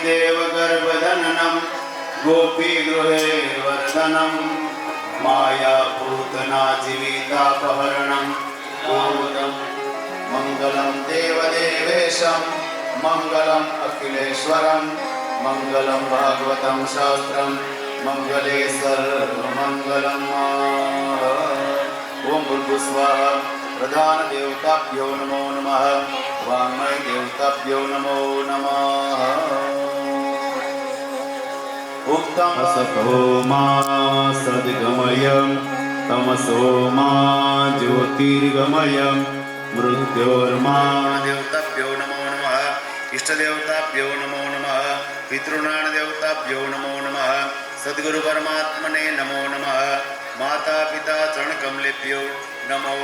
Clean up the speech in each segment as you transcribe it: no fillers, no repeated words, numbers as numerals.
देवगर्भधननं गोपीगृहेर्वर्धनं मायापूतना जीवितापहरणं गोदं मङ्गलं देवदेवेशं मङ्गलम् अखिलेश्वरं मङ्गलं भागवतं शास्त्रं मङ्गले सर्वमङ्गलम्। ओम भूर्भुवस्वाहा। प्रधान देवताभ्यो नमो नमः। वाङ्मय देवताभ्यो नमो नमः। उक्तम् असतो मा सद्गमय तमसो मा ज्योतिर्गमय मृत्योर्मा देवताभ्यो नमो नमः। इष्टदेवताभ्यो नमो नमः। पितॄणां देवताभ्यो नमो नमः। सद्गुरु परमात्मने नमो नमः। माता पिता चरणकमलेभ्यो नमो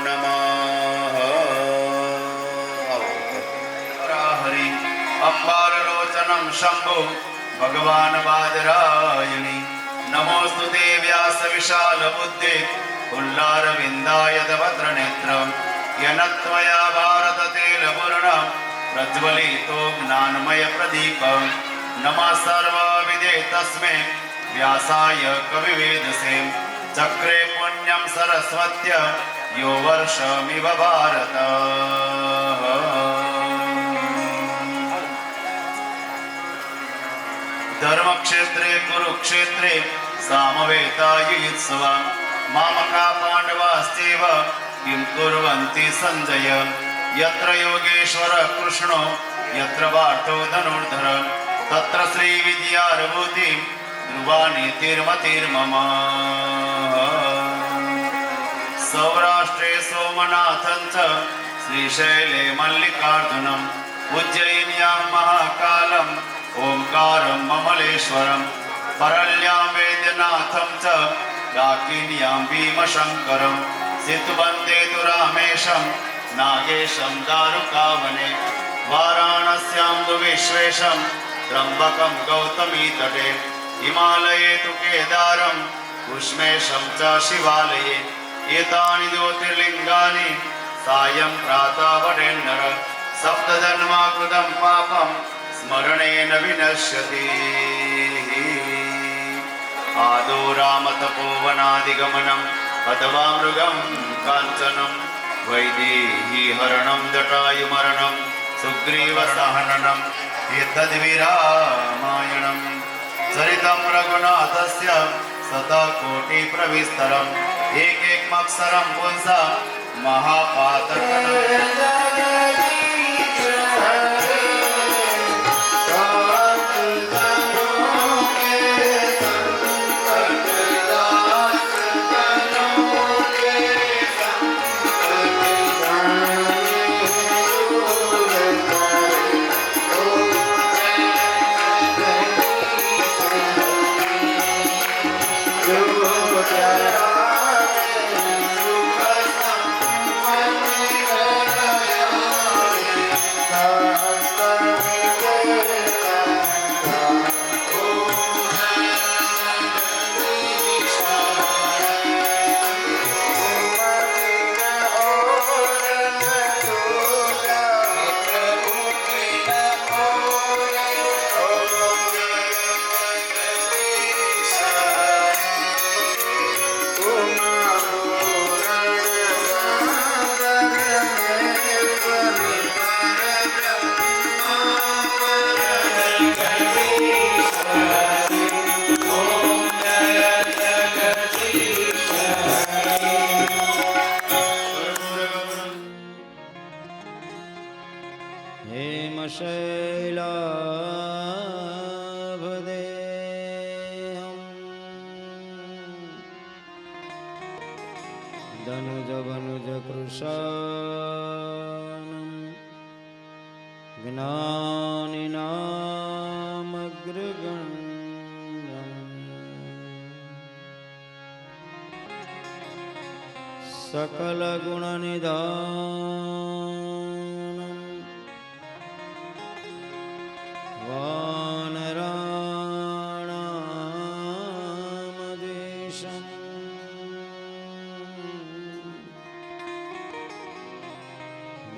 नमः। हरि अम्बारलोचनं शम्भो भगवान् बादरायणि नमोस्तुते व्यासविशालबुद्धे उल्लारविन्दायतभद्रनेत्रं येन त्वया भारततैलपूर्णं प्रज्वलितो ज्ञानमयप्रदीपं नमः सर्वविदे तस्मै व्यासाय कविवेदसे चक्रे पुण्यं सरस्वत्य यो वर्षमिव भारत। धर्मक्षेत्रे कुरुक्षेत्रे सामवेदायुत्सव मामका पाण्डवास्तेव किं कुर्वन्ति सञ्जय यत्र योगेश्वर कृष्णो यत्र पार्थो धनुर्धर तत्र श्रीविद्यारभूति ध्रुवानीतिर्मतिर्मम। सौराष्ट्रे सोमनाथं च श्रीशैले मल्लिकार्जुनम् उज्जयिन्यां महाकालम् ओंकारं ममलेश्वरं परल्यां वैद्यनाथं च डाकिन्यां भीमशङ्करं सितुबन्धे तु रामेशं नागेशं दारुकावने वाराणस्यां तु विश्वेशं त्र्यम्बकं गौतमीतटे हिमालये तु केदारं कुष्मेशं च शिवालये एतानि ज्योतिर्लिङ्गानि सायं प्रातः वडेन्नर सप्तजन्माकृतं पापं स्मरणेन विनश्यति। आदौ रामतपोवनादिगमनम् अथवा मृगं काञ्चनं वैदेहीहरणं जटायुमरणं सुग्रीवसहननम् एतद्विरामायणं चरितं रघुनाथस्य शतकोटिप्रविस्तरम् एकैकमक्षरं पुंसा महापातकम्। सकलगुणनिधानं वानराणामधीशं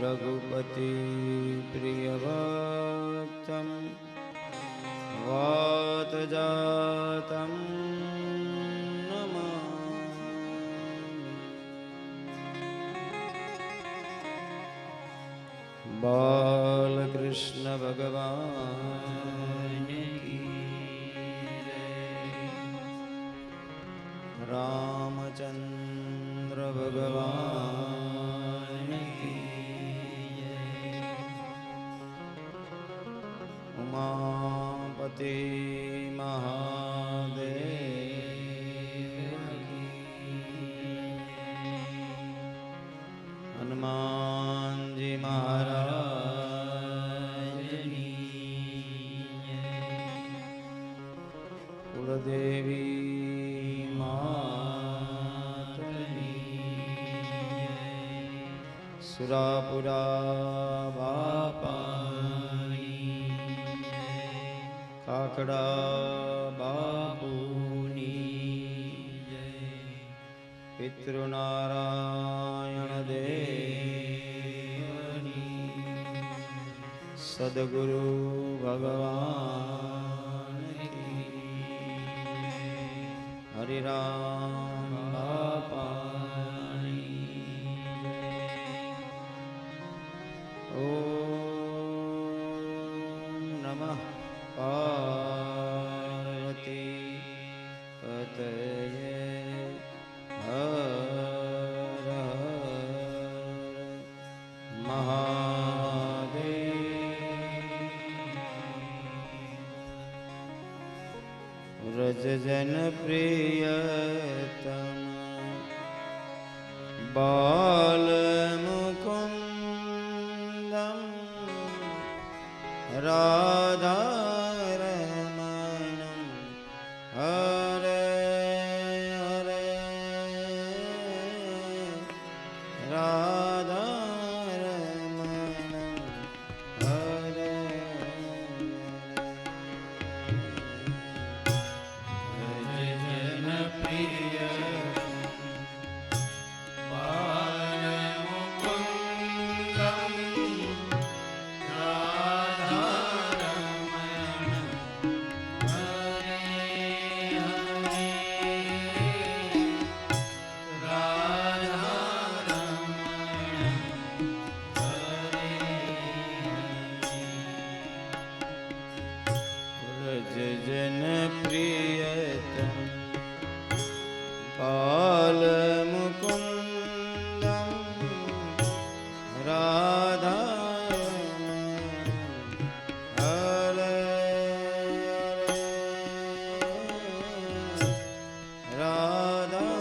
रघुपति प्रियभक्तं જાતં બાલકૃષ્ણ ભગવાન રામચંદ્ર ભગવાન ઉમાપતિ મહાદેવ હનુમાનજી મહારાજની કુળદેવી માતની સુરાપુરા બાપાની કાકડા બાપુની પિતૃનારાયણ દેવની સદગુરુ ભગવાન હરિરામ બાપાની ઓમ નમઃ પાર્વતી પતયે હર હર મહાદેવ વ્રજજન પ્રિયતમ બાલમુકુંદમ રાધારમણમ હરે હરે રાધારમણમ હરે વ્રજજન પ્રિય જન પ્રિયતમ બાલમુકુંદમ રાધા હરે રાધા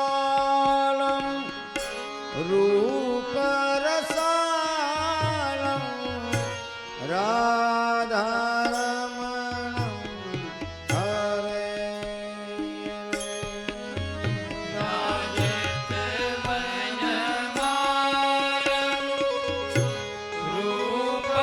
રાજતવનમાલમ રૂપરસાલમ રાધારમણમ હરે રાજતવનમાલમ રૂપરસાલમ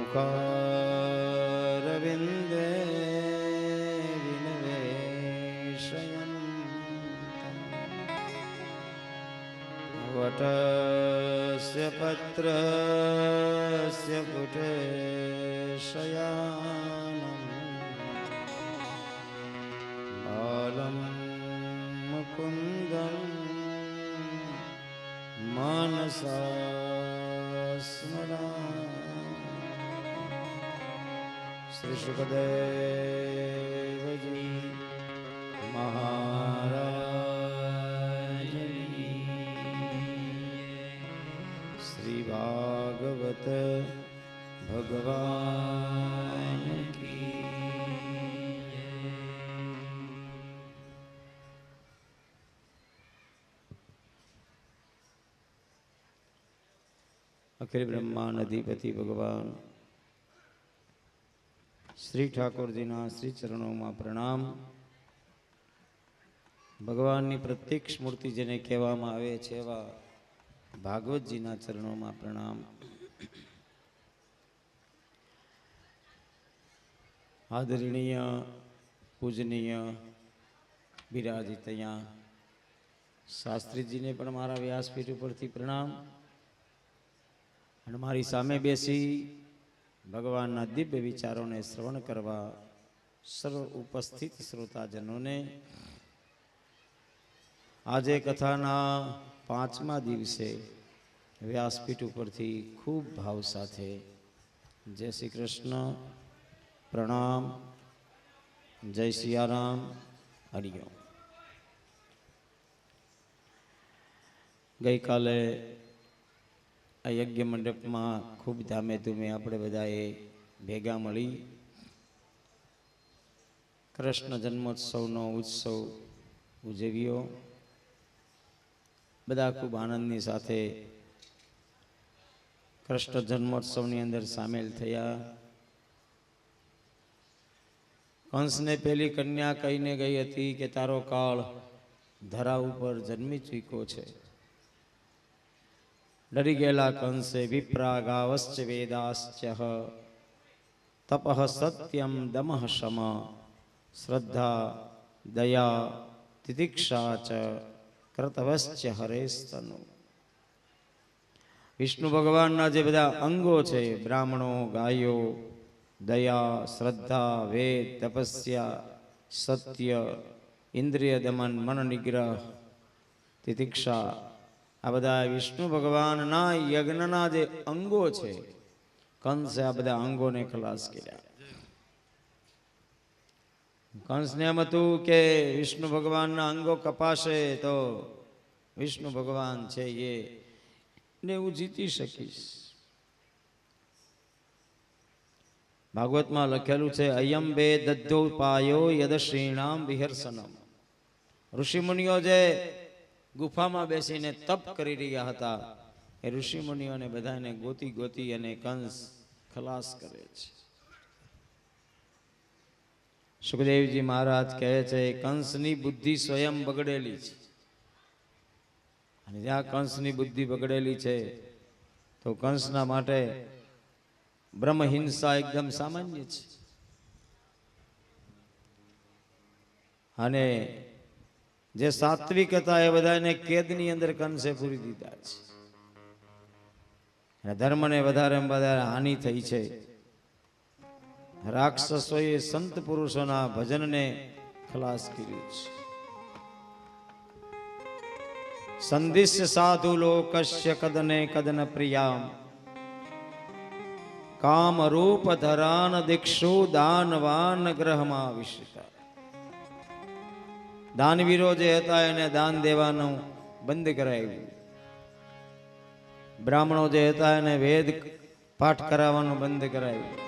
મુખારવિંદે વિનવેશયન વટસ્ય પત્રસ્ય પુટે શયાનમ બાલમ મુકુંદમ માનસા સ્મરામિ. શ્રી શુકદેવજી મહારાજની શ્રી ભાગવત ભગવાન કી અખિલ બ્રહ્માંડ અધિપતિ ભગવાન શ્રી ઠાકોરજીના શ્રી ચરણોમાં પ્રણામ. ભગવાનની પ્રત્યક્ષ મૂર્તિ જેને કહેવામાં આવે છે એવા ભાગવતજીના ચરણોમાં પ્રણામ. આદરણીય પૂજનીય બિરાજિત અહીંયા શાસ્ત્રીજીને પણ મારા વ્યાસપીઠ ઉપરથી પ્રણામ. અને મારી સામે બેસી ભગવાનના દિવ્ય વિચારોને શ્રવણ કરવા સર્વ ઉપસ્થિત શ્રોતાજનોને આજે કથાના 5મા દિવસે વ્યાસપીઠ ઉપરથી ખૂબ ભાવ સાથે જય શ્રી કૃષ્ણ, પ્રણામ, જય સિયારામ, હરિઓમ. ગઈકાલે આ યજ્ઞ મંડપમાં ખૂબ ધામે ધૂમે આપણે બધાએ ભેગા મળી કૃષ્ણ જન્મોત્સવનો ઉત્સવ ઉજવ્યો. બધા ખૂબ આનંદની સાથે કૃષ્ણ જન્મોત્સવની અંદર સામેલ થયા. કંસને પેલી કન્યા કહીને ગઈ હતી કે તારો કાળ ધરા ઉપર જન્મી ચૂક્યો છે. ડરી ગયેલા કંસે વિપ્રાગાવશ્ચ વેદાશ્ચ તપઃ સત્યમ દમઃ શમ શ્રદ્ધા દયા તિતિક્ષા ચ કર્તવશ્ચ હરેસ્તનુ. વિષ્ણુ ભગવાનના જે બધા અંગો છે, બ્રાહ્મણો, ગાયો, દયા, શ્રદ્ધા, વેદ, તપસ્યા, સત્ય, ઇન્દ્રિય દમન, મન નિગ્રહ, તિતિક્ષા, આ બધા વિષ્ણુ ભગવાનના યજ્ઞના જે અંગો છે, કંસે આ બધા અંગોને ખલાસ કર્યા. કંસને એમ હતું કે વિષ્ણુ ભગવાનના અંગો કપાશે તો વિષ્ણુ ભગવાન છે એને હું જીતી શકીશ. ભાગવતમાં લખેલું છે અયમ બે દદ્ધોપાયો યદશ્રીણામ વિહર્ષનમ. ઋષિમુનિઓ જે ગુફામાં બેસીને તપ કરી રહ્યા હતા એ ઋષિમુનિઓને બધાને ગોતી ગોતી અને કંસ ખલાસ કરે છે. સુખદેવજી મહારાજ કહે છે કંસની બુદ્ધિ સ્વયં બગડેલી છે. અને જ્યાં કંસની બુદ્ધિ બગડેલી છે તો કંસના માટે બ્રહ્મ હિંસા એકદમ સામાન્ય છે. અને જે સાત્વિક હતા એ બધાને કેદની અંદર કંસે પૂરી દીધા છે. અને ધર્મને વધારે હાનિ થઈ છે. રાક્ષસોએ સંત પુરુષોના ભજનને ખલાસ કર્યું છે. સંધિસ્ય સાધુ લોકસ્ય કદને કદન પ્રિયામ કામ રૂપ ધરાન દીક્ષુ દાનવાન ગ્રહમાં વિશિતા. દાનવીરો જે હતા એને દાન દેવાનું બંધ કરાવ્યું. બ્રાહ્મણો જે હતા એને વેદ પાઠ કરાવવાનું બંધ કરાવ્યું.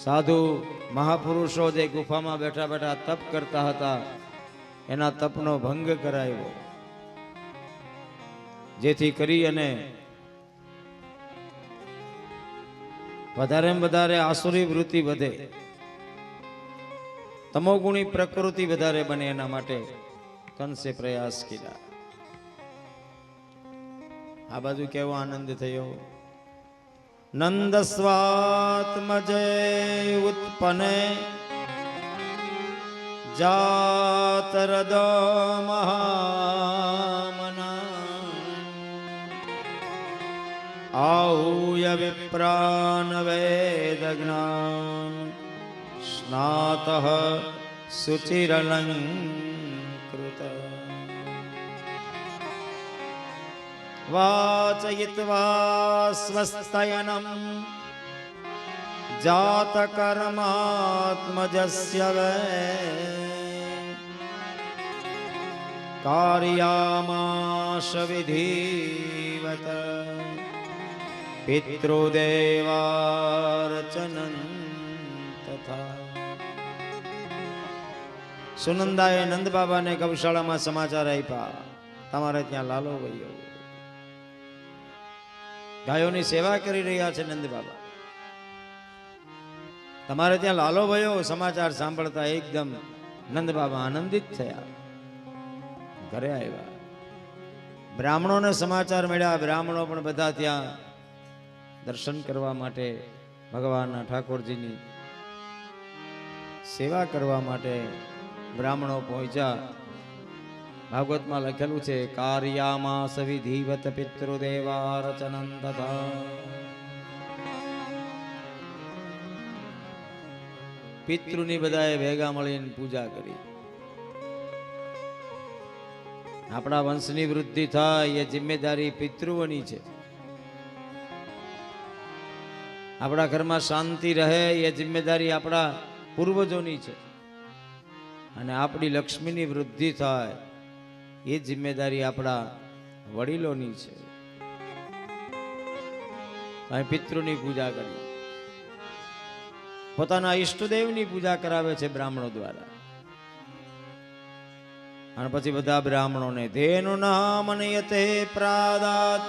સાધુ મહાપુરુષો જે ગુફામાં બેઠા બેઠા તપ કરતા હતા એના તપનો ભંગ કરાવ્યો. જેથી કરી અને વધારે આસુરી વૃત્તિ વધે, તમોગુણી પ્રકૃતિ વધારે બને એના માટે કંસે પ્રયાસ કર્યા. આ બાજુ કેવો આનંદ થયો. નંદસ્વાત્મજે ઉત્પન્ને જાતરદ મહામના आहूय विप्रान वेद ज्ञान स्नातः शुचिरलंकृत वाचयित्वा स्वस्तयनं जातकर्मात्मजस्य वै कार्यामाश विधिवत પિતૃદેવાર્ચનં તથા. સુનંદાએ નંદ બાબાને ગૌશાળામાં સમાચાર આપ્યા, તમારે ત્યાં લાલો ગયો, ગાયોની સેવા કરી રહ્યા છે નંદ બાબા, તમારે ત્યાં લાલો ભયો. સમાચાર સાંભળતા એકદમ નંદ બાબા આનંદિત થયા, ઘરે આવ્યા. બ્રાહ્મણોને સમાચાર મળ્યા, બ્રાહ્મણો પણ બધા ત્યાં દર્શન કરવા માટે, ભગવાનના ઠાકોરજીની સેવા કરવા માટે બ્રાહ્મણો પહોંચ્યા. ભાગવતમાં લખેલું છે, કાર્યામાસ વિધિવત પિતૃદેવાર્ચનં તથા. પિતૃની બધાએ ભેગા મળીને પૂજા કરી. આપણા વંશની વૃદ્ધિ થાય એ જિમ્મેદારી પિતૃઓની છે. આપણા ઘરમાં શાંતિ રહે એ જિમ્મેદારી આપણા પૂર્વજોની છે. અને આપણી લક્ષ્મીની વૃદ્ધિ થાય એ જિમ્મેદારી આપણા વડીલોની છે. અહીં પિતૃની પૂજા કરી, પોતાના ઈષ્ટદેવની પૂજા કરાવે છે બ્રાહ્મણો દ્વારા. અને પછી બધા બ્રાહ્મણોને ધેનુ નામ નયતે પ્રાદાત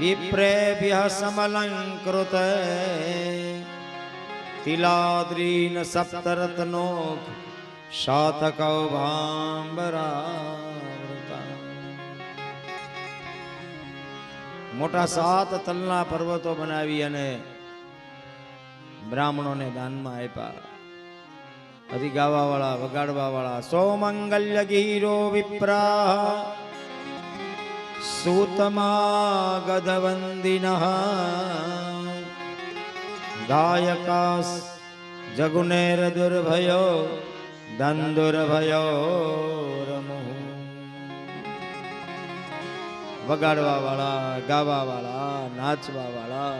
વિપ્રેભ્ય સમલંકૃત તિલાદ્રીન સપ્તરત્નો શાતકૌભાંબરાવૃતા. મોટા 7 તલના પર્વતો બનાવી અને બ્રાહ્મણોને દાનમાં આપ્યા. હજી ગાવા વાળા, વગાડવા વાળા. સોમંગલ્ય ગીરો વિપ્રા સૂતમા ગદવંદિનઃ ગાયકાસ જગુનેર દુર્ભયો દંદુર્ભયો રમુ. વગાડવા વાળા, ગાવા વાળા, નાચવા વાળા,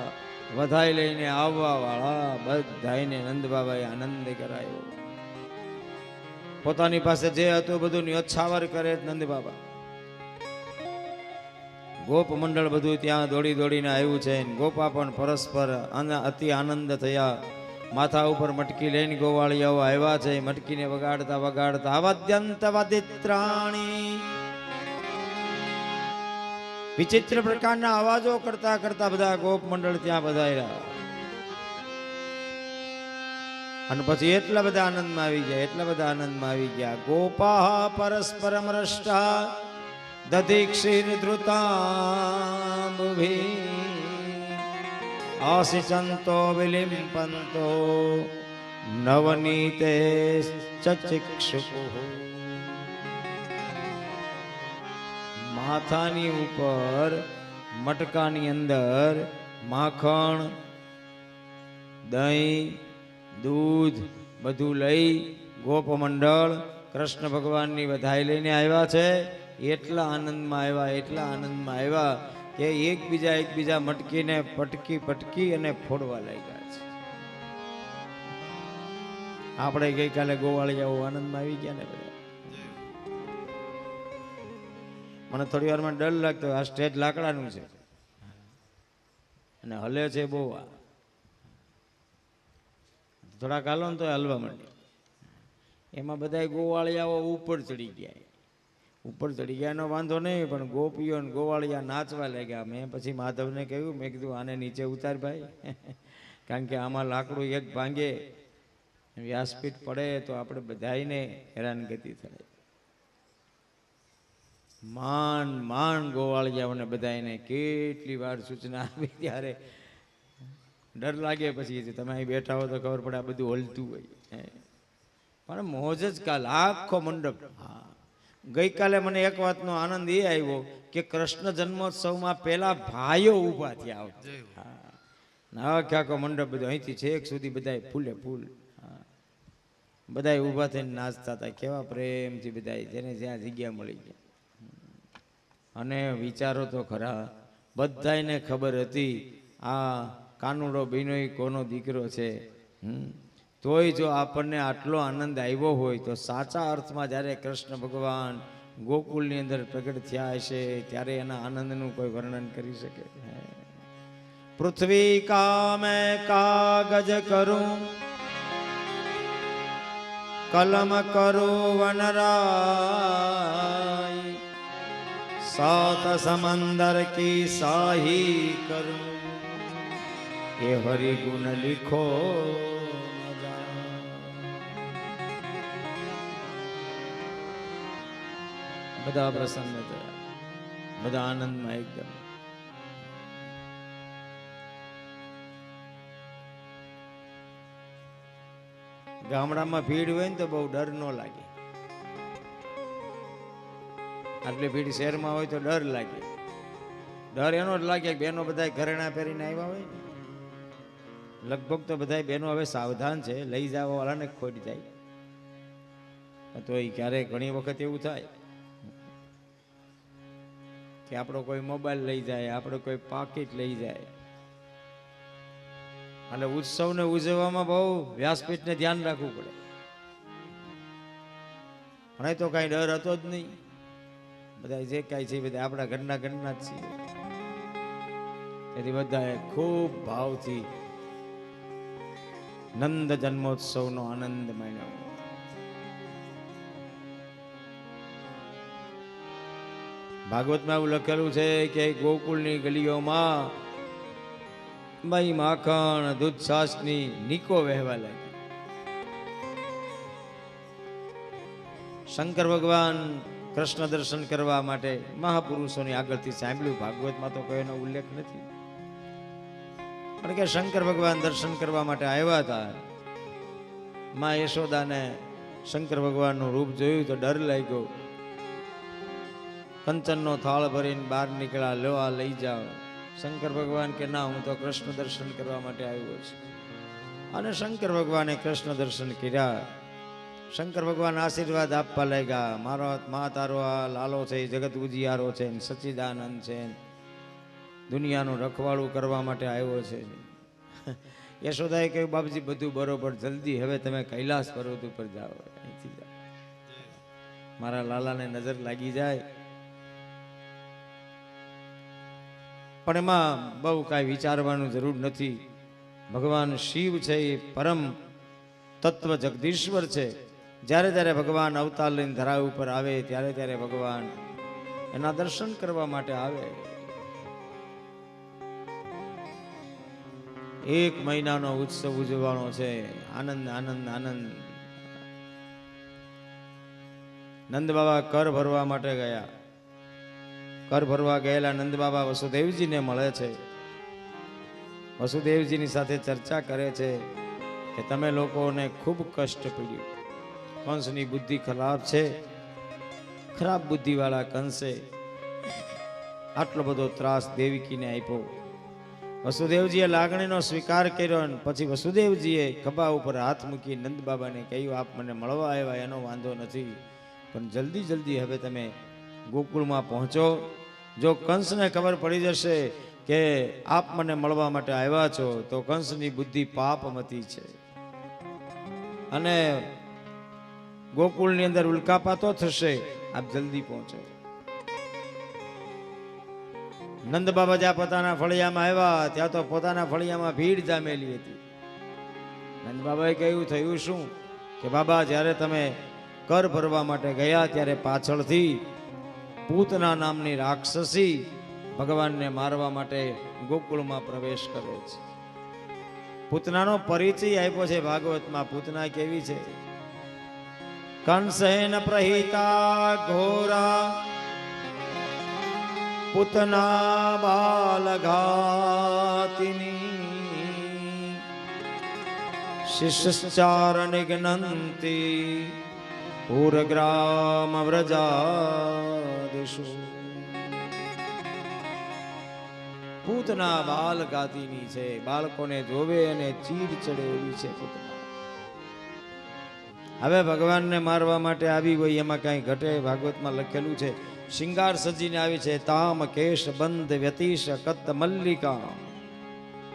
વધાઈ લઈને આવવા વાળા બધાને નંદ બાબાએ આનંદ કરાયો. પોતાની પાસે જે હતું બધું ન્યોછાવર કરે નંદ બાબા. ગોપ મંડળ બધું ત્યાં દોડી દોડીને આવ્યું છે. ગોપા પણ પરસ્પર અતિ આનંદ થયા. માથા ઉપર મટકી લઈને ગોવાળિયાઓ આવ્યા છે. મટકીને વગાડતા વગાડતા આવાદ્યંત વાદિત્રાણી, વિચિત્ર પ્રકારના અવાજો કરતા કરતા બધા ગોપ મંડળ ત્યાં પધાર્યા. અને પછી એટલા બધા આનંદમાં આવી ગયા, એટલા બધા આનંદમાં આવી ગયા. ગોપા પરસ્પરમ રષ્ટા દધિક્ષીર ધૃતાંબુભી આસિચંતો વિલિમ્પંતો નવનીતે ચચિક્ષુઃ. માથાની ઉપર મટકાની અંદર માખણ, દહીં, દૂધ બધું લઈ ગોપ મંડળ કૃષ્ણ ભગવાનની વધાઈ લઈને આવ્યા છે. એટલા આનંદમાં આવ્યા, એટલા આનંદમાં આવ્યા કે એકબીજા મટકીને પટકી પટકી અને ફોડવા લાગ્યા છે. આપણે ગઈકાલે ગોવાળિયાઓ આનંદમાં આવી ગયા ને બધા. મને થોડી વારમાં ડર લાગતો, આ સ્ટેજ લાકડાનું છે અને હલે છે બહુ. થોડાક હાલો ને તો હલવા માંડી. એમાં બધા ગોવાળિયાઓ ઉપર ચડી ગયા. ઉપર ચડી ગયાનો વાંધો નહીં, પણ ગોપીઓ ને ગોવાળિયા નાચવા લાગ્યા. મેં પછી માધવને કહ્યું, મેં કીધું આને નીચે ઉતાર ભાઈ, કારણ કે આમાં લાકડું એક ભાંગે, વ્યાસપીઠ પડે તો આપણે બધાને હેરાનગતિ થાય. માંડ ગોવાળિયાઓને બધાને કેટલી વાર સૂચના આપી ત્યારે ડર લાગે પછી તમે અહીં બેઠા હો તો ખબર પડે આ બધું હલતું હોય હે. પણ મોજ જ કાલ આખો મંડપ. હા, ગઈકાલે મને એક વાતનો આનંદ એ આવ્યો કે કૃષ્ણ જન્મોત્સવમાં પેલા ભાઈઓ ઊભા થયા. આખો મંડપ બધો અહીંથી છેક સુધી બધા ફૂલે ફૂલ. હા, બધા ઊભા થઈને નાચતા હતા. કેવા પ્રેમથી બધા જેને જ્યાં જગ્યા મળી ગયા. અને વિચારો તો ખરા, બધાને ખબર હતી આ કાનુડો બિનોય કોનો દીકરો છે. તોય જો આપણને આટલો આનંદ આવ્યો હોય તો સાચા અર્થમાં જ્યારે કૃષ્ણ ભગવાન ગોકુળની અંદર પ્રગટ થયા હશે ત્યારે એના આનંદનું કોઈ વર્ણન કરી શકે? પૃથ્વી કામે કાગજ કરું, કલમ કરો વનરાય, सात समंदर की साही करूं, ये हरि गुण लिखो બધા પ્રસન્ન થયા, બધા આનંદમાં એકદમ. ગામડામાં ભીડ હોય ને તો બહુ ડર ન લાગે. આટલી ભીડ શહેરમાં હોય તો ડર લાગે. ડર એનો જ લાગે કે બહેનો બધા ઘરેણા પહેરીને આવ્યા હોય ને. લગભગ તો બધા બહેનો હવે સાવધાન છે, લઈ જવા વાળાને ખોટ જાય. તો એ ક્યારેક ઘણી વખત એવું થાય કે આપણો કોઈ મોબાઈલ લઈ જાય, આપણો કોઈ પાકીટ લઈ જાય. એટલે ઉત્સવને ઉજવવામાં બહુ વ્યાસપીઠને ધ્યાન રાખવું પડે. પણ તો કાંઈ ડર હતો જ નહીં. બધા જે કાંઈ છે બધા આપણા ઘરના જ છીએ. તેથી બધાએ ખૂબ ભાવથી નંદ જન્મોત્સવનો આનંદ માણ્યો. ભાગવતમાં એવું લખેલું છે કે ગોકુળની ગલીઓમાં ભાઈ માખણ દૂધ છાશની નીકો વહેવા લાગી. શંકર ભગવાન કૃષ્ણ દર્શન કરવા માટે મહાપુરુષોની આગળથી સાંભળ્યું. ભાગવતમાં તો કોઈનો ઉલ્લેખ નથી, પણ કે શંકર ભગવાન દર્શન કરવા માટે આવ્યા હતા. માં યશોદાને શંકર ભગવાનનું રૂપ જોયું તો ડર લાગ્યો. કંચનનો થાળ ભરીને બહાર નીકળ્યા, લો આ લઈ જાઓ. શંકર ભગવાન કે ના, હું તો કૃષ્ણ દર્શન કરવા માટે આવ્યો છું. અને શંકર ભગવાને કૃષ્ણ દર્શન કર્યા. શંકર ભગવાન આશીર્વાદ આપવા લાગ્યા. મારો મા તારો આ લાલો છે, જગત ઉજિયારો છે, સચ્ચિદાનંદ છે, દુનિયાનું રખવાળું કરવા માટે આવ્યો છે. યશોદાએ કહ્યું, બાપજી બધું બરોબર, જલ્દી હવે તમે કૈલાસ પર્વત ઉપર જાઓ, અહીંથી જાઓ, મારા લાલાને નજર લાગી જાય. પણ એમાં બહુ કાંઈ વિચારવાનું જરૂર નથી. ભગવાન શિવ છે એ પરમ તત્વ જગદીશ્વર છે. જ્યારે જ્યારે ભગવાન અવતાર લઈને ધરા ઉપર આવે ત્યારે ત્યારે ભગવાન એના દર્શન કરવા માટે આવે. 1 મહિનાનો ઉત્સવ ઉજવવાનો છે. આનંદ આનંદ આનંદ. નંદ બાબા કર ભરવા માટે ગયા. કર ભરવા ગયેલા નંદ બાબા વસુદેવજીને મળે છે. વસુદેવજીની સાથે ચર્ચા કરે છે કે તમે લોકોને ખૂબ કષ્ટ પડ્યું. કંસની બુદ્ધિ ખરાબ છે. ખરાબ બુદ્ધિવાળા કંસે આટલો બધો ત્રાસ દેવકીને આપ્યો. વસુદેવજીએ લાગણીનો સ્વીકાર કર્યો અને પછી વસુદેવજીએ ખભા ઉપર હાથ મૂકી નંદ બાબાને કહ્યું, આપ મને મળવા આવ્યા એનો વાંધો નથી, પણ જલ્દી જલ્દી હવે તમે ગોકુળમાં પહોંચો. જો કંસને ખબર પડી જશે કે આપ મને મળવા માટે આવ્યા છો તો કંસની બુદ્ધિ પાપમતી છે અને ગોકુળની અંદર ઉલ્કાપાતો થશે. આપ જલ્દી પહોંચો. નંદ બાબા જ્યાં પોતાના ફળિયામાં આવ્યા ત્યાં તો પોતાના ફળિયામાં ભીડ જામેલી હતી. નંદ બાબાએ કહ્યું, થયું શું? કે બાબા, જ્યારે તમે કર ભરવા માટે ગયા ત્યારે પાછળથી પૂતના નામની રાક્ષસી ભગવાનને મારવા માટે ગોકુળમાં પ્રવેશ કરે છે. પૂતનાનો પરિચય આપ્યો છે ભાગવતમાં. પૂતના કેવી છે? કંસેન પ્રહિતા ઘોરા પૂતના બાલઘાતિની શિષ્ચાર નિઘ્નંતી પૂરગ્રામ વ્રજાદિષુ. પૂતના બાલઘાતિની છે, બાળકોને જોવે અને ચીડ ચડે એવી છે પૂતના. હવે ભગવાનને મારવા માટે આવી હોય એમાં કઈ ઘટે? ભાગવતમાં લખેલું છે, શિંગાર સજીને આવી છે, તામ કેશ બંધ વ્યતીશ કત મલ્લિકા.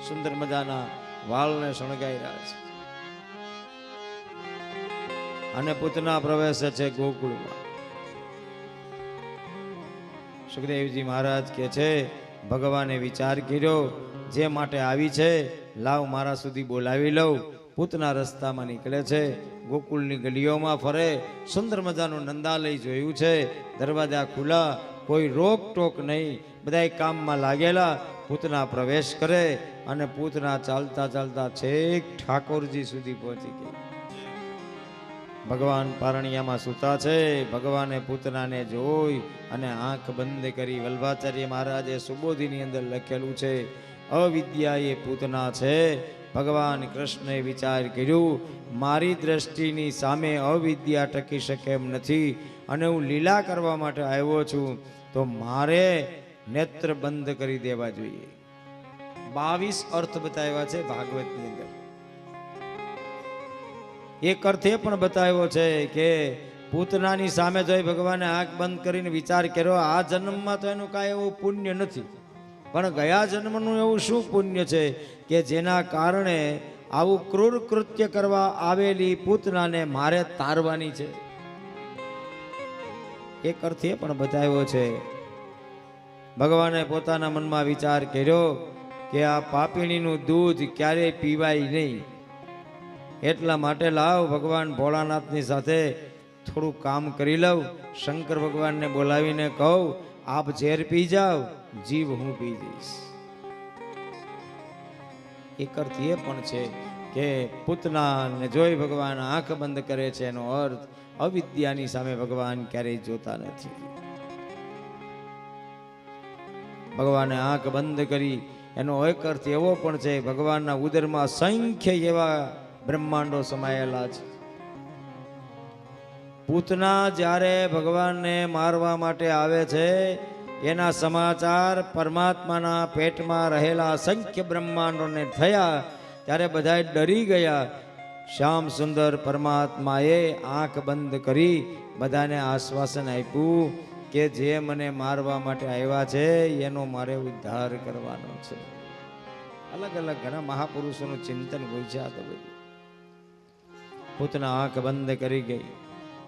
સુંદર મજાના વાળને શણગાઈ રહ્યા છે અને પૂતના પ્રવેશ છે ગોકુળમાં. સુખદેવજી મહારાજ કે છે, ભગવાને વિચાર કર્યો, જે માટે આવી છે લાવ મારા સુધી બોલાવી લઉં. પૂતના રસ્તામાં નીકળે છે, ગોકુળની ગલીઓમાં ફરે, સુંદર મજાનું નંદાલય જોયું છે, દરવાજા ખુલ્લા, કોઈ રોક ટોક નહીં, બધાય કામમાં લાગેલા. પૂતના પ્રવેશ કરે અને પૂતના ચાલતા ચાલતા છેક ઠાકોરજી સુધી પહોંચી ગઈ. ભગવાન પારણિયામાં સૂતા છે. ભગવાને પૂતનાને જોઈ અને આંખ બંધ કરી. વલ્ભાચાર્ય મહારાજે સુબોધીની અંદર લખેલું છે, અવિદ્યા એ પૂતના છે. ભગવાન કૃષ્ણએ વિચાર કર્યું, મારી દ્રષ્ટિની સામે અવિદ્યા ટકી શકે એમ નથી અને હું લીલા કરવા માટે આવ્યો છું, તો મારે નેત્ર બંધ કરી દેવા જોઈએ. 22 અર્થ બતાવ્યા છે ભાગવતની અંદર. એક અર્થ એ પણ બતાવ્યો છે કે પૂતનાની સામે જોઈ ભગવાને આંખ બંધ કરીને વિચાર કર્યો, આ જન્મમાં તો એનું કાંઈ એવું પુણ્ય નથી, પણ ગયા જન્મનું એવું શું પુણ્ય છે કે જેના કારણે આવું ક્રૂર કૃત્ય કરવા આવેલી પૂતનાને મારે તારવાની છે. એક અર્થ એ પણ બતાવ્યો છે. ભગવાને પોતાના મનમાં વિચાર કર્યો કે આ પાપીણીનું દૂધ ક્યારેય પીવાય નહીં, એટલા માટે લાવ ભગવાન ભોળાનાથની સાથે થોડું કામ કરી લઉં. શંકર ભગવાનને બોલાવીને કહું, આપ ઝેર પી જાઓ, જીવ હું પી જઈશ. એક અર્થ એ પણ છે કે પૂતનાને જોઈ ભગવાન આંખ બંધ કરે છે, એનો અર્થ અવિદ્યાની સામે ભગવાન ક્યારેય જોતા નથી. ભગવાને આંખ બંધ કરી એનો એક અર્થ એવો પણ છે, ભગવાનના ઉદરમાં અસંખ્ય એવા બ્રહ્માંડો સમાયેલા છે. પૂતના જ્યારે ભગવાનને મારવા માટે આવે છે, એના સમાચાર પરમાત્માના પેટમાં રહેલા અસંખ્ય બ્રહ્માંડોને થયા ત્યારે બધા ડરી ગયા. શ્યામ સુંદર પરમાત્માએ આંખ બંધ કરી બધાને આશ્વાસન આપ્યું કે જે મને મારવા માટે આવ્યા છે એનો મારે ઉદ્ધાર કરવાનો છે. અલગ અલગ ઘણા મહાપુરુષોનું ચિંતન હોય છે. આ તો બધું પૂતના આંખ બંધ કરી ગઈ.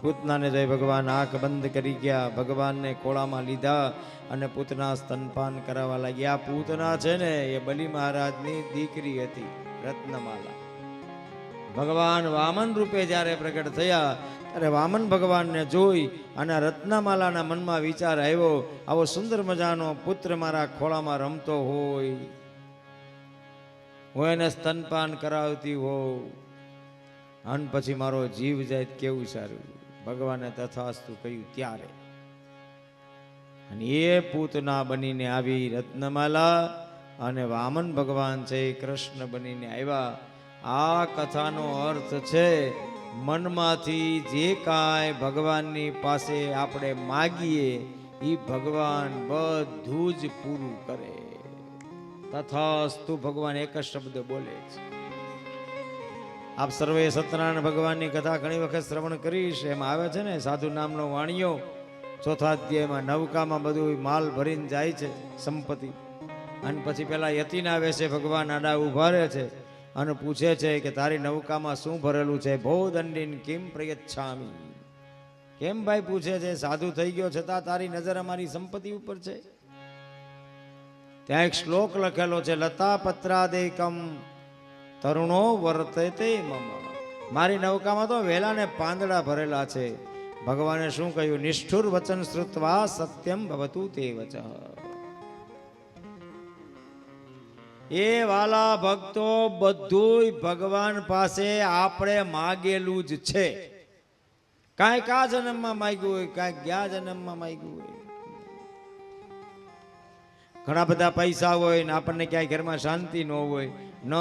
પૂતનાને જઈ ભગવાન આંખ બંધ કરી ગયા, ભગવાનને ખોળામાં લીધા અને પૂતના સ્તનપાન કરાવવા લાગ્યા. પૂતના છે ને એ બલિ મહારાજની દીકરી હતી, રત્નમાલા. ભગવાન વામન રૂપે જ્યારે પ્રગટ થયા ત્યારે વામન ભગવાનને જોઈ અને રત્નમાલાના મનમાં વિચાર આવ્યો, આવો સુંદર મજાનો પુત્ર મારા ખોળામાં રમતો હોય, હું એને સ્તનપાન કરાવતી હોઉં અને પછી મારો જીવ જાય કેવું સારું. ભગવાને તથાસ્તુ કહ્યું ત્યારે અને એ પૂતના બનીને આવી રત્નમાલા અને વામન ભગવાન છે કૃષ્ણ બનીને આવ્યા. આ કથાનો અર્થ છે, મનમાંથી જે કાંઈ ભગવાનની પાસે આપણે માગીએ એ ભગવાન બધું જ પૂરું કરે. તથાસ્તુ ભગવાન એક જ શબ્દ બોલે છે. આપ સર્વે સત્યનારાયણ ભગવાનની કથા ઘણી વખત શ્રવણ કરીશ. એમાં આવે છે ને, સાધુ નામનો વાણિયો, ચોથા અધ્યાયમાં નૌકામાં બધું માલ ભરીને જાય છે, સંપત્તિ, અને પછી પેલા યતિના વેશે ભગવાન આડા ઉભા રહે છે અને પૂછે છે કે તારી નૌકામાં શું ભરેલું છે? ભોદંડીન કિમ પ્રયચ્છામી. કેમ ભાઈ પૂછે છે? સાધુ થઈ ગયો છતાં તારી નજર અમારી સંપત્તિ ઉપર છે. ત્યાં એક શ્લોક લખેલો છે, લતા પત્રાદેકમ તરુણો વર્તતે મમ. મારી નૌકામાં તો વેલા ને પાંદડા ભરેલા છે. ભગવાને શું કહ્યું? નિષ્ઠુર વચન શ્રુત્વા સત્યમ ભવતુ તે વચ. એ વાલા ભક્તો, બધું ભગવાન પાસે આપણે માગેલું જ છે. કાંઈક આ જન્મમાં માગ્યું હોય, કાંઈક ગયા જન્મમાં માગ્યું હોય. ઘણા બધા પૈસા હોય ને આપણને ક્યાંય ઘરમાં શાંતિ ન હોય, ન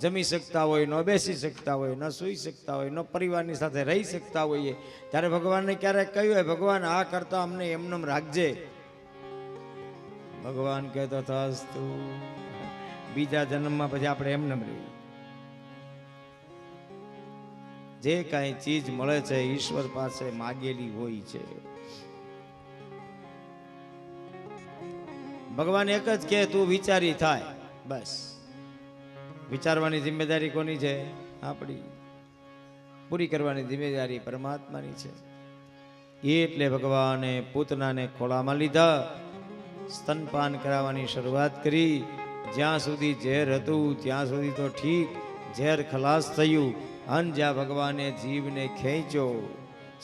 જમી શકતા હોય, ન બેસી શકતા હોય, ન સૂઈ શકતા હોય, ન પરિવારની સાથે રહી શકતા હોઈએ, ત્યારે ભગવાનને ક્યારેક કહ્યું હોય ભગવાન આ કરતા અમને એમનેમ રાખજે. ભગવાન કહેતો થાસ્તુ, બીજા જન્મમાં પછી આપણે એમનેમ રહીએ. જે કાંઈ ચીજ મળે છે ઈશ્વર પાસે માગેલી હોય છે. ભગવાન એક જ કે તું વિચારી થાય, બસ. વિચારવાની જિમ્મેદારી કોની છે? આપણી. પૂરી કરવાની જિમ્મેદારી પરમાત્માની છે. એટલે ભગવાને પૂતનાને ખોળામાં લીધા, સ્તનપાન કરાવવાની શરૂઆત કરી. જ્યાં સુધી ઝેર હતું ત્યાં સુધી તો ઠીક, ઝેર ખલાસ થયું અને જ્યાં ભગવાને જીવને ખેંચ્યો.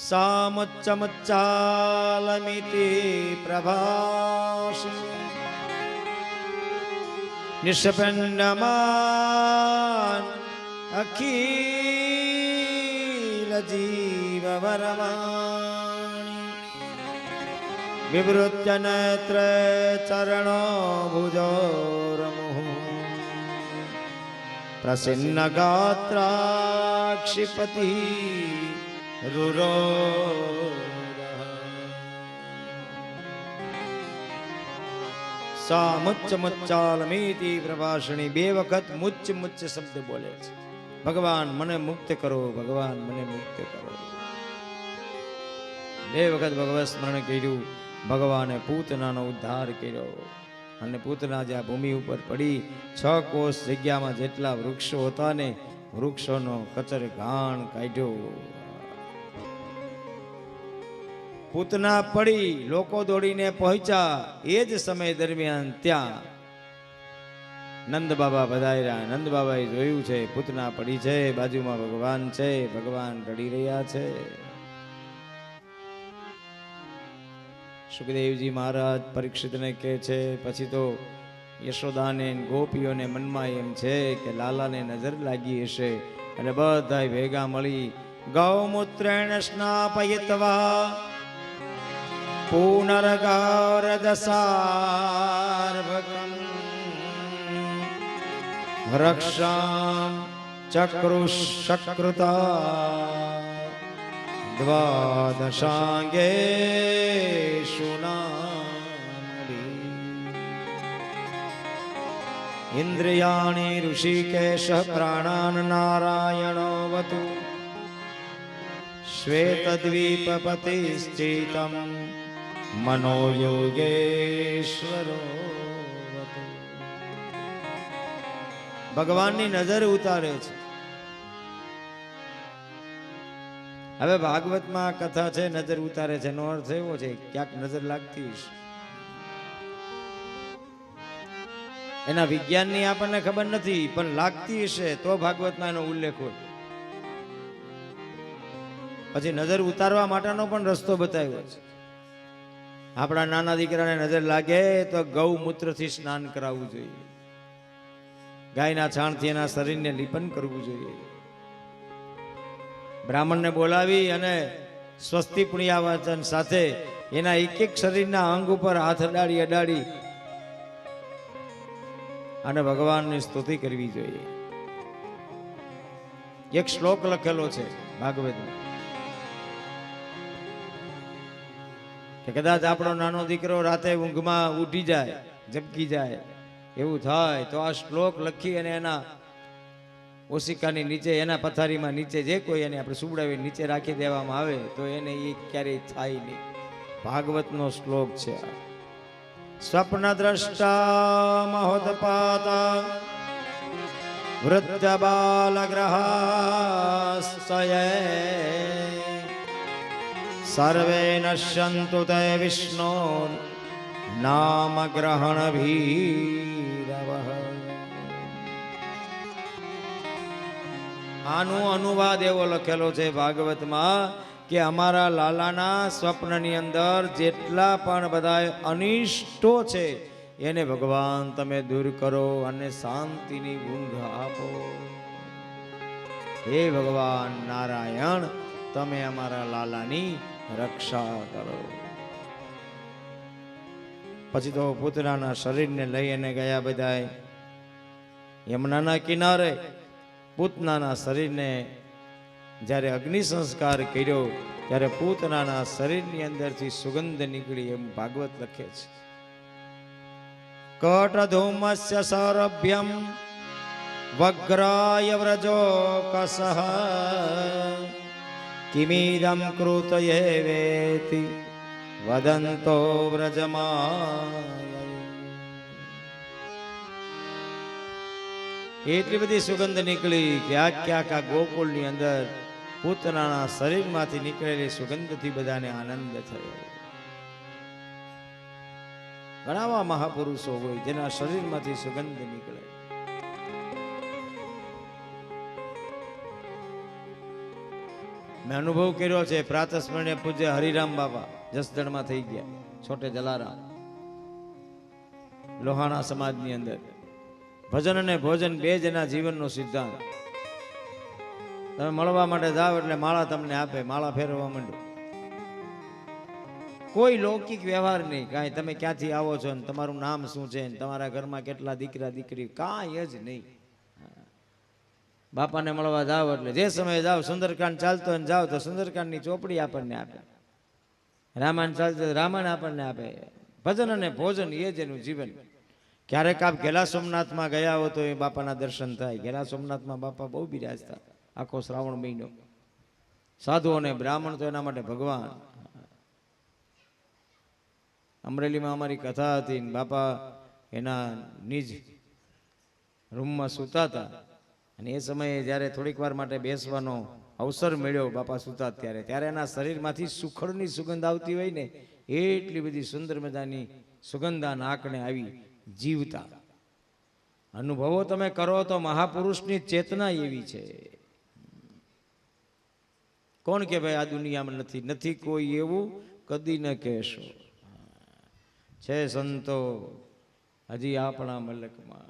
સામચ્ચમચ્ચાલમિતિ પ્રભાસ નિષ્પન્નમાન અખિલ જીવ વરમાણી વિવૃત્ય નેત્ર ચરણો ભુજોરમુઃ પ્રસન્ન ગાત્રાક્ષિપતિ રુરો. સા મુચ્ચ મુચ્ચાલમિતિ પ્રભાષણી, બે વખત મુચ્ચ મુચ્ચ શબ્દ બોલે છે. ભગવાન મને મુક્ત કરો, ભગવાન મને મુક્ત કરો. બે વખત ભગવત સ્મરણ કર્યું. ભગવાને પૂતનાનો ઉદ્ધાર કર્યો અને પૂતના જ્યાં ભૂમિ ઉપર પડી 6 કોષ જગ્યામાં જેટલા વૃક્ષો હતા ને વૃક્ષોનો કચર ઘાણ કાઢ્યો. પૂતના પડી, લોકો દોડીને પહોંચ્યા. એ જ સમય દરમિયાન ત્યાં નંદ બાબા પધાર્યા. નંદ બાબાએ જોયું છે પૂતના પડી છે, બાજુમાં ભગવાન છે, ભગવાન રડી રહ્યા છે. સુખદેવજી મહારાજ પરીક્ષિતને કહે છે, પછી તો યશોદાને ગોપીઓને મનમાં એમ છે કે લાલાને નજર લાગી હશે, અને બધા ભેગા મળી ગૌમૂત્રેણ સ્નાપયિત્વા પુનર્ગારદસાર્ભકં રક્ષાં ચક્રુષકૃતા દ્વાદશાંગેષુ નામભિઃ ઇન્દ્રિયાણિ ઋષિકેશઃ પ્રાણાન નારાયણોऽવતુ શ્વેતદ્વીપપતિશ્ચેતં મનો યોગેશ્વરોऽવતુ. ભગવાનની નજર ઉતારે છે. હવે ભાગવતમાં કથા છે નજર ઉતારે છે, એનો અર્થ એવો છે ક્યાંક નજર લાગતી હશે. એના વિજ્ઞાનની આપણને ખબર નથી, પણ લાગતી હશે તો ભાગવતમાં એનો ઉલ્લેખ હોય. પછી નજર ઉતારવા માટેનો પણ રસ્તો બતાવ્યો છે. આપણા નાના દીકરાને નજર લાગે તો ગૌમૂત્રથી સ્નાન કરાવવું જોઈએ, ગાયના છાણથી એના શરીરને લીપન કરવું જોઈએ. બ્રાહ્મણને બોલાવી અને સ્વસ્તિ પુણ્યાવાચન સાથે એના એક એક શરીરના અંગ ઉપર હાથ અડાડી અડાડી અને ભગવાનની સ્તુતિ કરવી જોઈએ. એક શ્લોક લખેલો છે ભાગવતમાં કે કદાચ આપણો નાનો દીકરો રાતે ઊંઘમાં ઉઠી જાય, ઝબકી જાય, એવું થાય તો આ શ્લોક લખી અને એના ઓશિકાની નીચે, એના પથારીમાં નીચે જે કોઈ એને આપણે સુવડાવી નીચે રાખી દેવામાં આવે તો એને એ ક્યારેય થાય નહીં. ભાગવતનો શ્લોક છે. સ્વપ્ન દ્રષ્ટા મહોદપાતા વૃદ્ધ બાલગ્રહાસ્તયે સર્વે નશ્યન્તુ તે વિષ્ણુ નામ ગ્રહણ ભીરવઃ. આનો અનુવાદ એવો લખેલો છે ભાગવતમાં કે અમારા લાલાના સ્વપ્નની અંદર જેટલા પણ બધા અનિષ્ટો છે એને ભગવાન તમે દૂર કરો અને શાંતિની ઊંઘ આપો. હે ભગવાન નારાયણ, તમે અમારા લાલાની રક્ષા કરો. પછી તો પૂતનાના શરીરને લઈ અને ગયા બધાય યમુનાના કિનારે. પૂતનાના શરીરને જ્યારે અગ્નિ સંસ્કાર કર્યો ત્યારે પૂતનાના શરીરની અંદરથી સુગંધ નીકળી એમ ભાગવત લખે છે. કટધૂમસ્ય સૌરભ્યમ વગ્રાય વ્રજો કસહ કિમીદમ કૃતયે વેતિ વદંતો વ્રજમાય. એટલી બધી સુગંધ નીકળી કે આખા ગોકુળની અંદર પૂતનાના શરીરમાંથી નીકળેલી સુગંધથી બધાને આનંદ થયો. ઘણા મહાપુરુષો હોય જેના શરીરમાંથી સુગંધ નીકળે. મેં અનુભવ કર્યો છે. પ્રાતસ્મરણીય પૂજ્ય હરિરામ બાબા જસદણમાં થઈ ગયા, છોટે જલારામ, લોહાણા સમાજની અંદર. ભજન અને ભોજન બે જના જીવનનો સિદ્ધાંત. તમે મળવા માટે જાઓ એટલે માળા તમને આપે, માળા ફેરવવા માંડો. કોઈ લૌકિક વ્યવહાર નહીં, કાંઈ તમે ક્યાંથી આવો છો ને તમારું નામ શું છે ને તમારા ઘરમાં કેટલા દીકરા દીકરી, કાંઈ જ નહીં. બાપાને મળવા જાઓ એટલે જે સમયે જાઓ, સુંદરકાંડ ચાલતો હોય જાઓ તો સુંદરકાંડની ચોપડી આપણને આપે, રામાયણ ચાલતો રામાયણ આપણને આપે. ભજન અને ભોજન એ જ એનું જીવન. ક્યારેક આપ ઘેલા સોમનાથમાં ગયા હો તો એ બાપાના દર્શન થાય. ઘેલા સોમનાથમાં બાપા બહુ બિરાજતા આખો શ્રાવણ મહિનો. સાધુ અને બ્રાહ્મણ તો એના માટે ભગવાન. અમરેલીમાં અમારી કથા હતી, બાપા એના નિજ રૂમમાં સૂતા હતા અને એ સમયે જ્યારે થોડીક વાર માટે બેસવાનો અવસર મળ્યો બાપા સૂતા ત્યારે એના શરીરમાંથી સુખડની સુગંધ આવતી હોય ને, એટલી બધી સુંદર મજાની સુગંધ આ નાકને આવી. જીવતા અનુભવો તમે કરો તો મહાપુરુષની ચેતના એવી છે. કોણ કે ભાઈ આ દુનિયામાં નથી કોઈ એવું, કદી ન કહેશો. છે સંતો હજી આપણા મલકમાં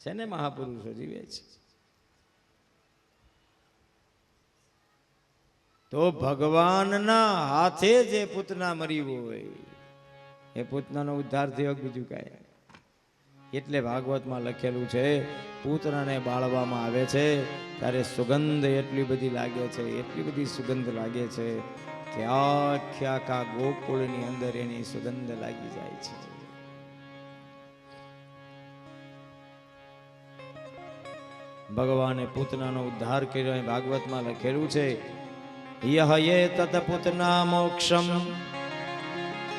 છે ને, મહાપુરુષો જીવે છે. તો ભગવાનના હાથે જે પૂતના મરી હોય એ પૂતનાનો ઉદ્ધાર થયો, બીજું કાંઈ. એટલે ભાગવતમાં લખેલું છે પૂતનાને બાળવામાં આવે છે ત્યારે સુગંધ એટલી બધી લાગે છે, એટલી બધી સુગંધ લાગે છે કે આખા ગોકુળની અંદર એની સુગંધ લાગી જાય છે. ભગવાને પૂતનાનો ઉદ્ધાર કર્યો. ભાગવતમાં લખેલું છે યહ યે તત પૂતના મોક્ષમ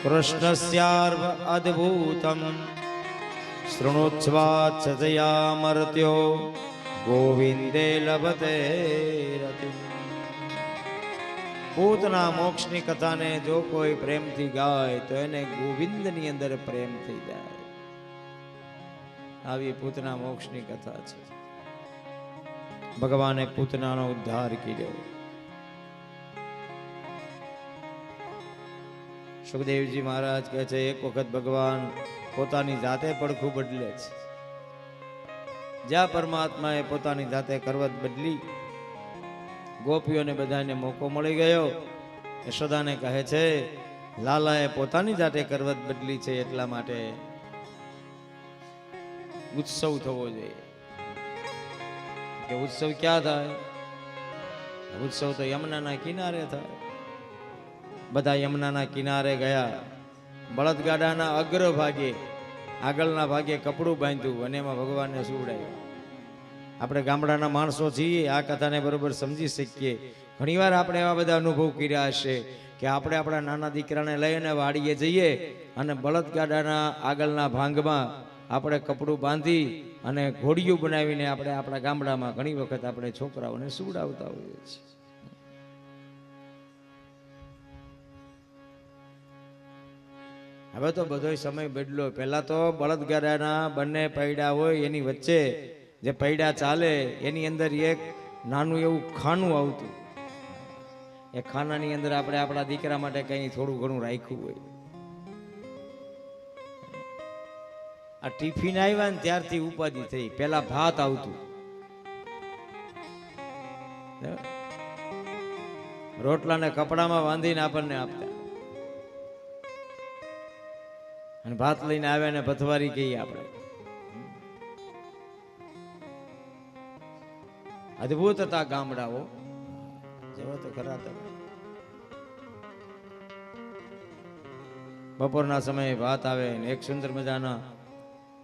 કૃષ્ણસ્યાર્વ અદ્ભુતમ શૃણુચ્છ્વાચ્છતયામર્ત્યો ગોવિંદે લભતે રતિમ. પૂતના મોક્ષની કથાને જો કોઈ પ્રેમથી ગાય તો એને ગોવિંદની અંદર પ્રેમ થઈ જાય. આવી પૂતના મોક્ષની કથા છે. ભગવાને પૂતનાનો ઉદ્ધાર કર્યો. સુખદેવજી મહારાજ કહે છે એક વખત ભગવાન પોતાની જાતે પડખું બદલે છે. જ્યાં પરમાત્માએ પોતાની જાતે કરવત બદલી, ગોપીઓને બધાને મોકો મળી ગયો. યશોદાને કહે છે લાલાએ પોતાની જાતે કરવત બદલી છે એટલા માટે ઉત્સવ થવો જોઈએ. કે ઉત્સવ ક્યાં થાય? ઉત્સવ તો યમુનાના કિનારે થાય. બધા યમુનાના કિનારે ગયા. બળદગાડાના અગ્ર ભાગે, આગળના ભાગે કપડું બાંધ્યું અને એમાં ભગવાનને સુવડાવ્યું. આપણે ગામડાના માણસો છીએ, આ કથાને બરોબર સમજી શકીએ. ઘણીવાર આપણે એવા બધા અનુભવ કર્યા હશે કે આપણે આપણા નાના દીકરાને લઈને વાડીએ જઈએ અને બળદગાડાના આગળના ભાંગમાં આપણે કપડું બાંધી અને ઘોડિયું બનાવીને આપણે આપણા ગામડામાં ઘણી વખત આપણે છોકરાઓને સુવડાવતા હોઈએ છીએ. હવે તો બધો સમય બદલો. પહેલા તો બળદગાડાના બંને પૈડા હોય, એની વચ્ચે જે પૈડા ચાલે એની અંદર એક નાનું એવું ખાનું આવતું. એ ખાનાની અંદર આપણે આપણા દીકરા માટે કંઈ થોડું ઘણું રાખ્યું હોય. આ ટિફિન આવ્યા ને ત્યારથી ઉપાધિ થઈ. પેલા ભાત આવતું, રોટલાને કપડામાં બાંધીને આપણને આપતા. અને ભાત લઈને આવ્યા ને પથવારી કહીએ આપણે. અદ્ભુત હતા ગામડાઓ, જેવો તો ખરા તમે. બપોરના સમયે ભાત આવે ને એક સુંદર મજાના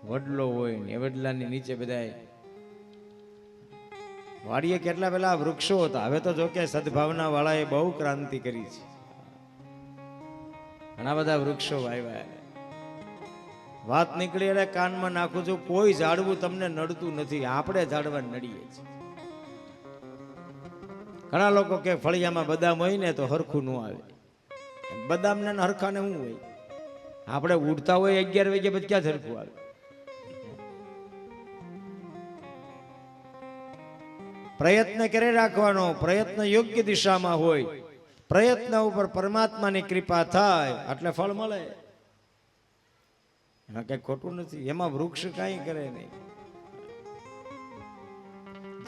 વડલો હોય ને એ વડલાની નીચે બધાય વાડીએ કેટલા પેલા વૃક્ષો હતા. હવે તો જો કે સદભાવના વાળાએ બહુ ક્રાંતિ કરી છે, ઘણા બધા વૃક્ષો વાવ્યા. વાત નીકળી એટલે કાનમાં નાખું છું, કોઈ ઝાડવું તમને નડતું નથી, આપણે ઝાડવા નડીએ છીએ. ઘણા લોકો કે ફળિયામાં બદામ હોય ને તો હરખું ન આવે. બદામ ને હરખાને શું હોય? આપણે ઉડતા હોય 11 વાગે પછી ક્યાં હરખું આવે? પ્રયત્ન કરે રાખવાનો, પ્રયત્ન યોગ્ય દિશામાં હોય, પ્રયત્ન ઉપર પરમાત્માની કૃપા થાય એટલે ફળ મળે. એમાં કઈ ખોટું નથી, એમાં વૃક્ષ કાંઈ કરે નહીં.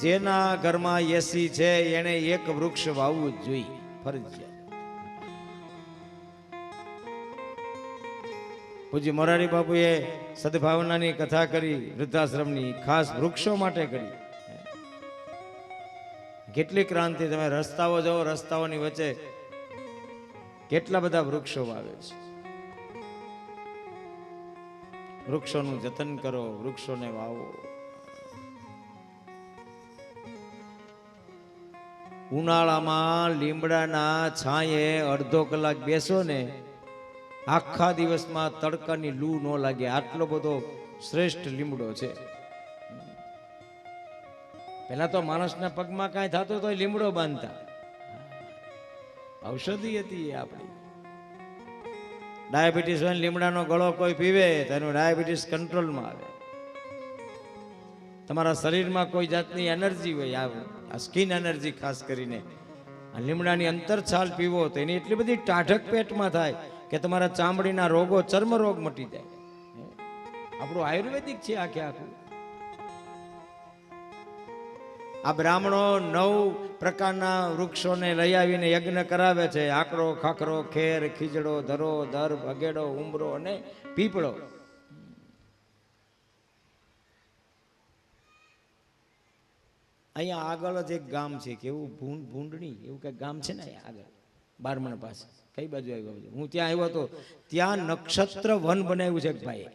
જેના ઘરમાં એસી છે એને એક વૃક્ષ વાવવું જ જોઈએ, ફરજિયાત. પૂજ્ય મોરારી બાપુએ સદભાવનાની કથા કરી, વૃદ્ધાશ્રમની ખાસ વૃક્ષો માટે કરી. કેટલી ક્રાંતિ! તમે રસ્તાઓ જાઓ, રસ્તાઓની વચ્ચે કેટલા બધા વૃક્ષો વાવે છે. વૃક્ષોનું જતન કરો, વૃક્ષોને વાવો. ઉનાળામાં લીમડાના છાંયે અડધો કલાક બેસો ને, આખા દિવસમાં તડકાની લૂ ન લાગે. આટલો બધો શ્રેષ્ઠ લીમડો છે. પેલા તો માણસના પગમાં કાંઈ થતું તો લીમડો બાંધતા, ઔષધિ હતી એ આપણી. ડાયાબિટીસ હોય, લીમડાનો ગળો કોઈ પીવે તો એનું ડાયાબિટીસ કંટ્રોલમાં આવે. તમારા શરીરમાં કોઈ જાતની એનર્જી હોય, આ સ્કિન એનર્જી ખાસ કરીને, આ લીમડાની અંતર છાલ પીવો તો એની એટલી બધી ટાઢક પેટમાં થાય કે તમારા ચામડીના રોગો, ચર્મ રોગ મટી જાય. આપણું આયુર્વેદિક છે આખે આખું. આ બ્રાહ્મણો 9 પ્રકારના વૃક્ષોને લઈ આવીને યજ્ઞ કરાવે છે. આકડો, ખાખરો, ખેર, ખીજડો, ધરો, દર્ભ, અગેડો, ઉંબરો અને પીપળો. અહીંયા આગળ જ એક ગામ છે, કેવું ભૂંડણી એવું કઈ ગામ છે ને આગળ, બારમણ પાસે. કઈ બાજુ આવ્યો? હું ત્યાં આવ્યો હતો, ત્યાં નક્ષત્ર વન બનાવ્યું છે ભાઈ.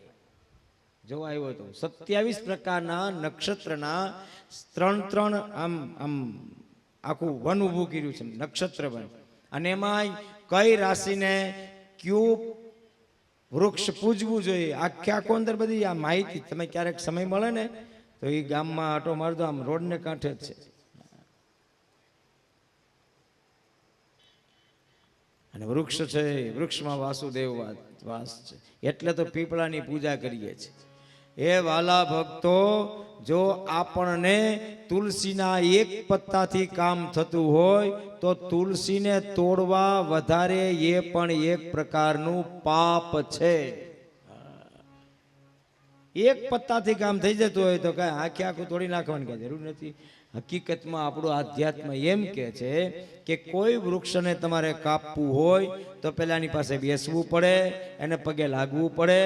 જોવા આવ્યો હતો. 27 પ્રકારના નક્ષત્રના 3 આમ આખું વન ઊભું કર્યું છે, નક્ષત્ર વન. અને એમાં કઈ રાશિને કયું વૃક્ષ પૂજવું જોઈએ, આખો અંદર બધી આ માહિતી. તમે ક્યારેક સમય મળે ને તો એ ગામમાં આટો મારતો, આમ રોડને કાંઠે જ છે. અને વૃક્ષ છે, વૃક્ષમાં વાસુદેવ વાસ છે, એટલે તો પીપળાની પૂજા કરીએ છીએ. એ વાલા ભક્તો, જો આપણને તુલસીના એક પત્તાથી કામ થતું હોય તો તુલસીને તોડવા વધારે એ પણ એક પ્રકારનું પાપ છે. એક પત્તાથી કામ થઈ જતું હોય તો કઈ આખે આખું તોડી નાખવાની કઈ જરૂર નથી. હકીકતમાં આપણું આધ્યાત્મ એમ કે છે કે કોઈ વૃક્ષને તમારે કાપવું હોય તો પેલા એની પાસે બેસવું પડે, એને પગે લાગવું પડે,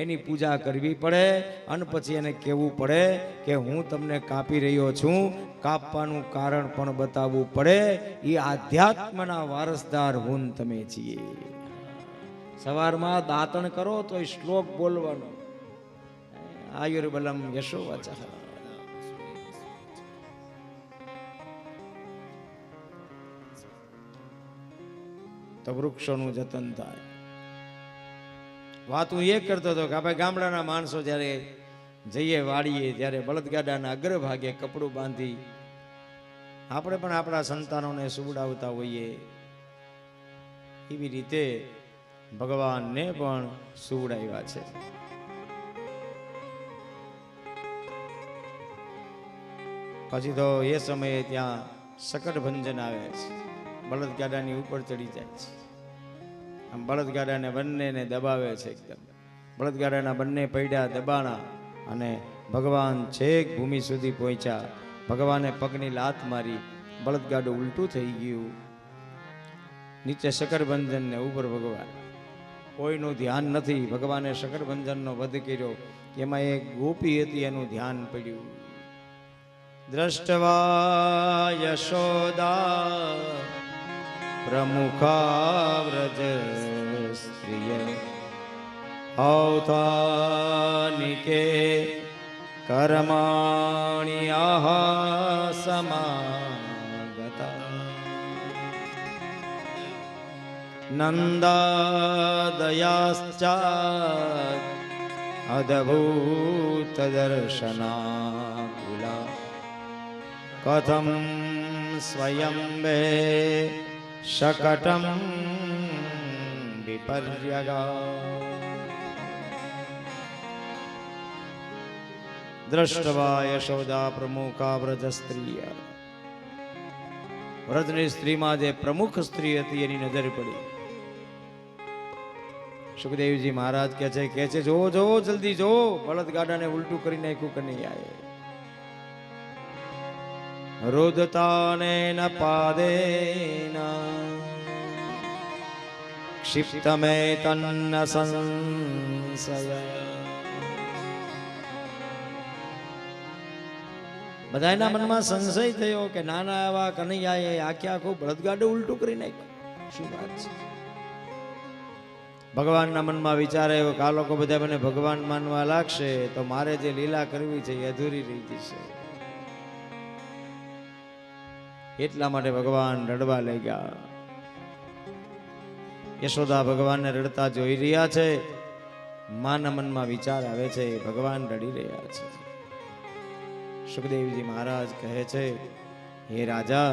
એની પૂજા કરવી પડે, અને પછી એને કહેવું પડે કે હું તમને કાપી રહ્યો છું, કાપવાનું કારણ પણ બતાવવું પડે. એ આધ્યાત્મના વારસદાર હું તમે છીએ. સવારમાં દાંતણ કરો તો એ શ્લોક બોલવાનો, આયુર્બલમ યશો વચઃ. તો વૃક્ષોનું જતન થાય. વાત હું એ કરતો હતો કે આપણે ગામડાના માણસો જ્યારે જઈએ વાડીએ ત્યારે બળદગાડાના અગ્રભાગે કપડું બાંધી આપણે પણ આપણા સંતાનોને સુવડાવતા હોઈએ. એવી રીતે ભગવાનને પણ સુવડાવ્યા છે. પછી તો એ સમયે ત્યાં સકટ ભંજન આવે છે, બળદગાડાની ઉપર ચડી જાય છે. આમ બળદગાડાને બંનેને દબાવે છે એકદમ. બળદગાડાના બંને પૈડા દબાણા અને ભગવાન છેક ભૂમિ સુધી પહોંચ્યા. ભગવાને પગની લાત મારી, બળદગાડું ઉલટું થઈ ગયું. નીચે શકરભંજન ને ઉપર ભગવાન. કોઈનું ધ્યાન નથી. ભગવાને શકરભંજનનો વધ કર્યો, એમાં એક ગોપી હતી, એનું ધ્યાન પડ્યું. દ્રષ્ટવા યશોદા પ્રમુખા વ્રજ સ્ત્રીય ઔતાનિકે કર્માણિ આહા સમાગતા નંદાદયાશ્ચાત અદભૂત દર્શનાકુલા કથમ સ્વયંબે શકટમ વિપર્યગા. દ્રષ્ટવા યશોદા પ્રમુખા વ્રજ સ્ત્રીય, વ્રજની સ્ત્રીમાં જે પ્રમુખ સ્ત્રી હતી એની નજર પડી. સુખદેવજી મહારાજ કહે છે જોવો જોવો જલ્દી જોવો, બળદગાડાને ઉલટું કરી નાખ્યું કનૈયાએ. રોદતાને ન પાદેન ક્ષિપ્તમે તન્ન સંશય. બધાના મનમાં સંશય થયો કે નાના એવા કનૈયાએ આખું બળદગાડું ઉલટું કરી નાખ્યું. શું વાત છે? ભગવાનના મનમાં વિચાર આવ્યો કે આ લોકો બધા મને ભગવાન માનવા લાગશે તો મારે જે લીલા કરવી છે એ અધૂરી રહી જશે. એટલા માટે ભગવાન રડવા લાગ્યા. યશોદા ભગવાનને રડતા જોઈ રહ્યા છે. માના મનમાં વિચાર આવે છે, ભગવાન રડી રહ્યા છે. સુખદેવજી મહારાજ કહે છે, હે રાજા,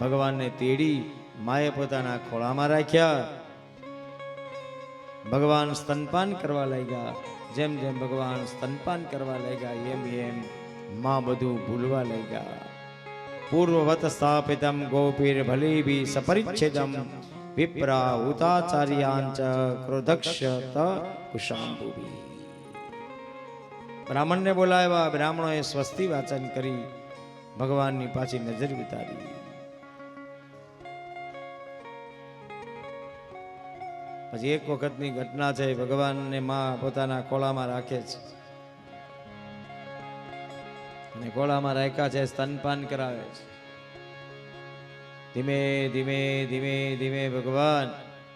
ભગવાનને તેડી માએ પોતાના ખોળામાં રાખ્યા. ભગવાન સ્તનપાન કરવા લાગ્યા. જેમ જેમ ભગવાન સ્તનપાન કરવા લાગ્યા એમ એમ માં બધું ભૂલવા લાગ્યા. પૂર્વવત સ્થાપિતમ ગોપીર ભલીભી સપરિચ્છેદમ વિપ્રા ઉતાચાર્યાંચ ક્રોધક્ષ ત કુશાંબુભી. બ્રાહ્મણને બોલાવ્યા. બ્રાહ્મણોએ સ્વસ્તિ વાચન કરી ભગવાનની પાછી નજર વિતારી. પછી એક વખતની ઘટના છે. ભગવાનને માં પોતાના ખોળામાં રાખે છે અને ખોળામાં રાખ્યા છે, સ્તનપાન કરાવે છે. ધીમે ધીમે ધીમે ધીમે ભગવાન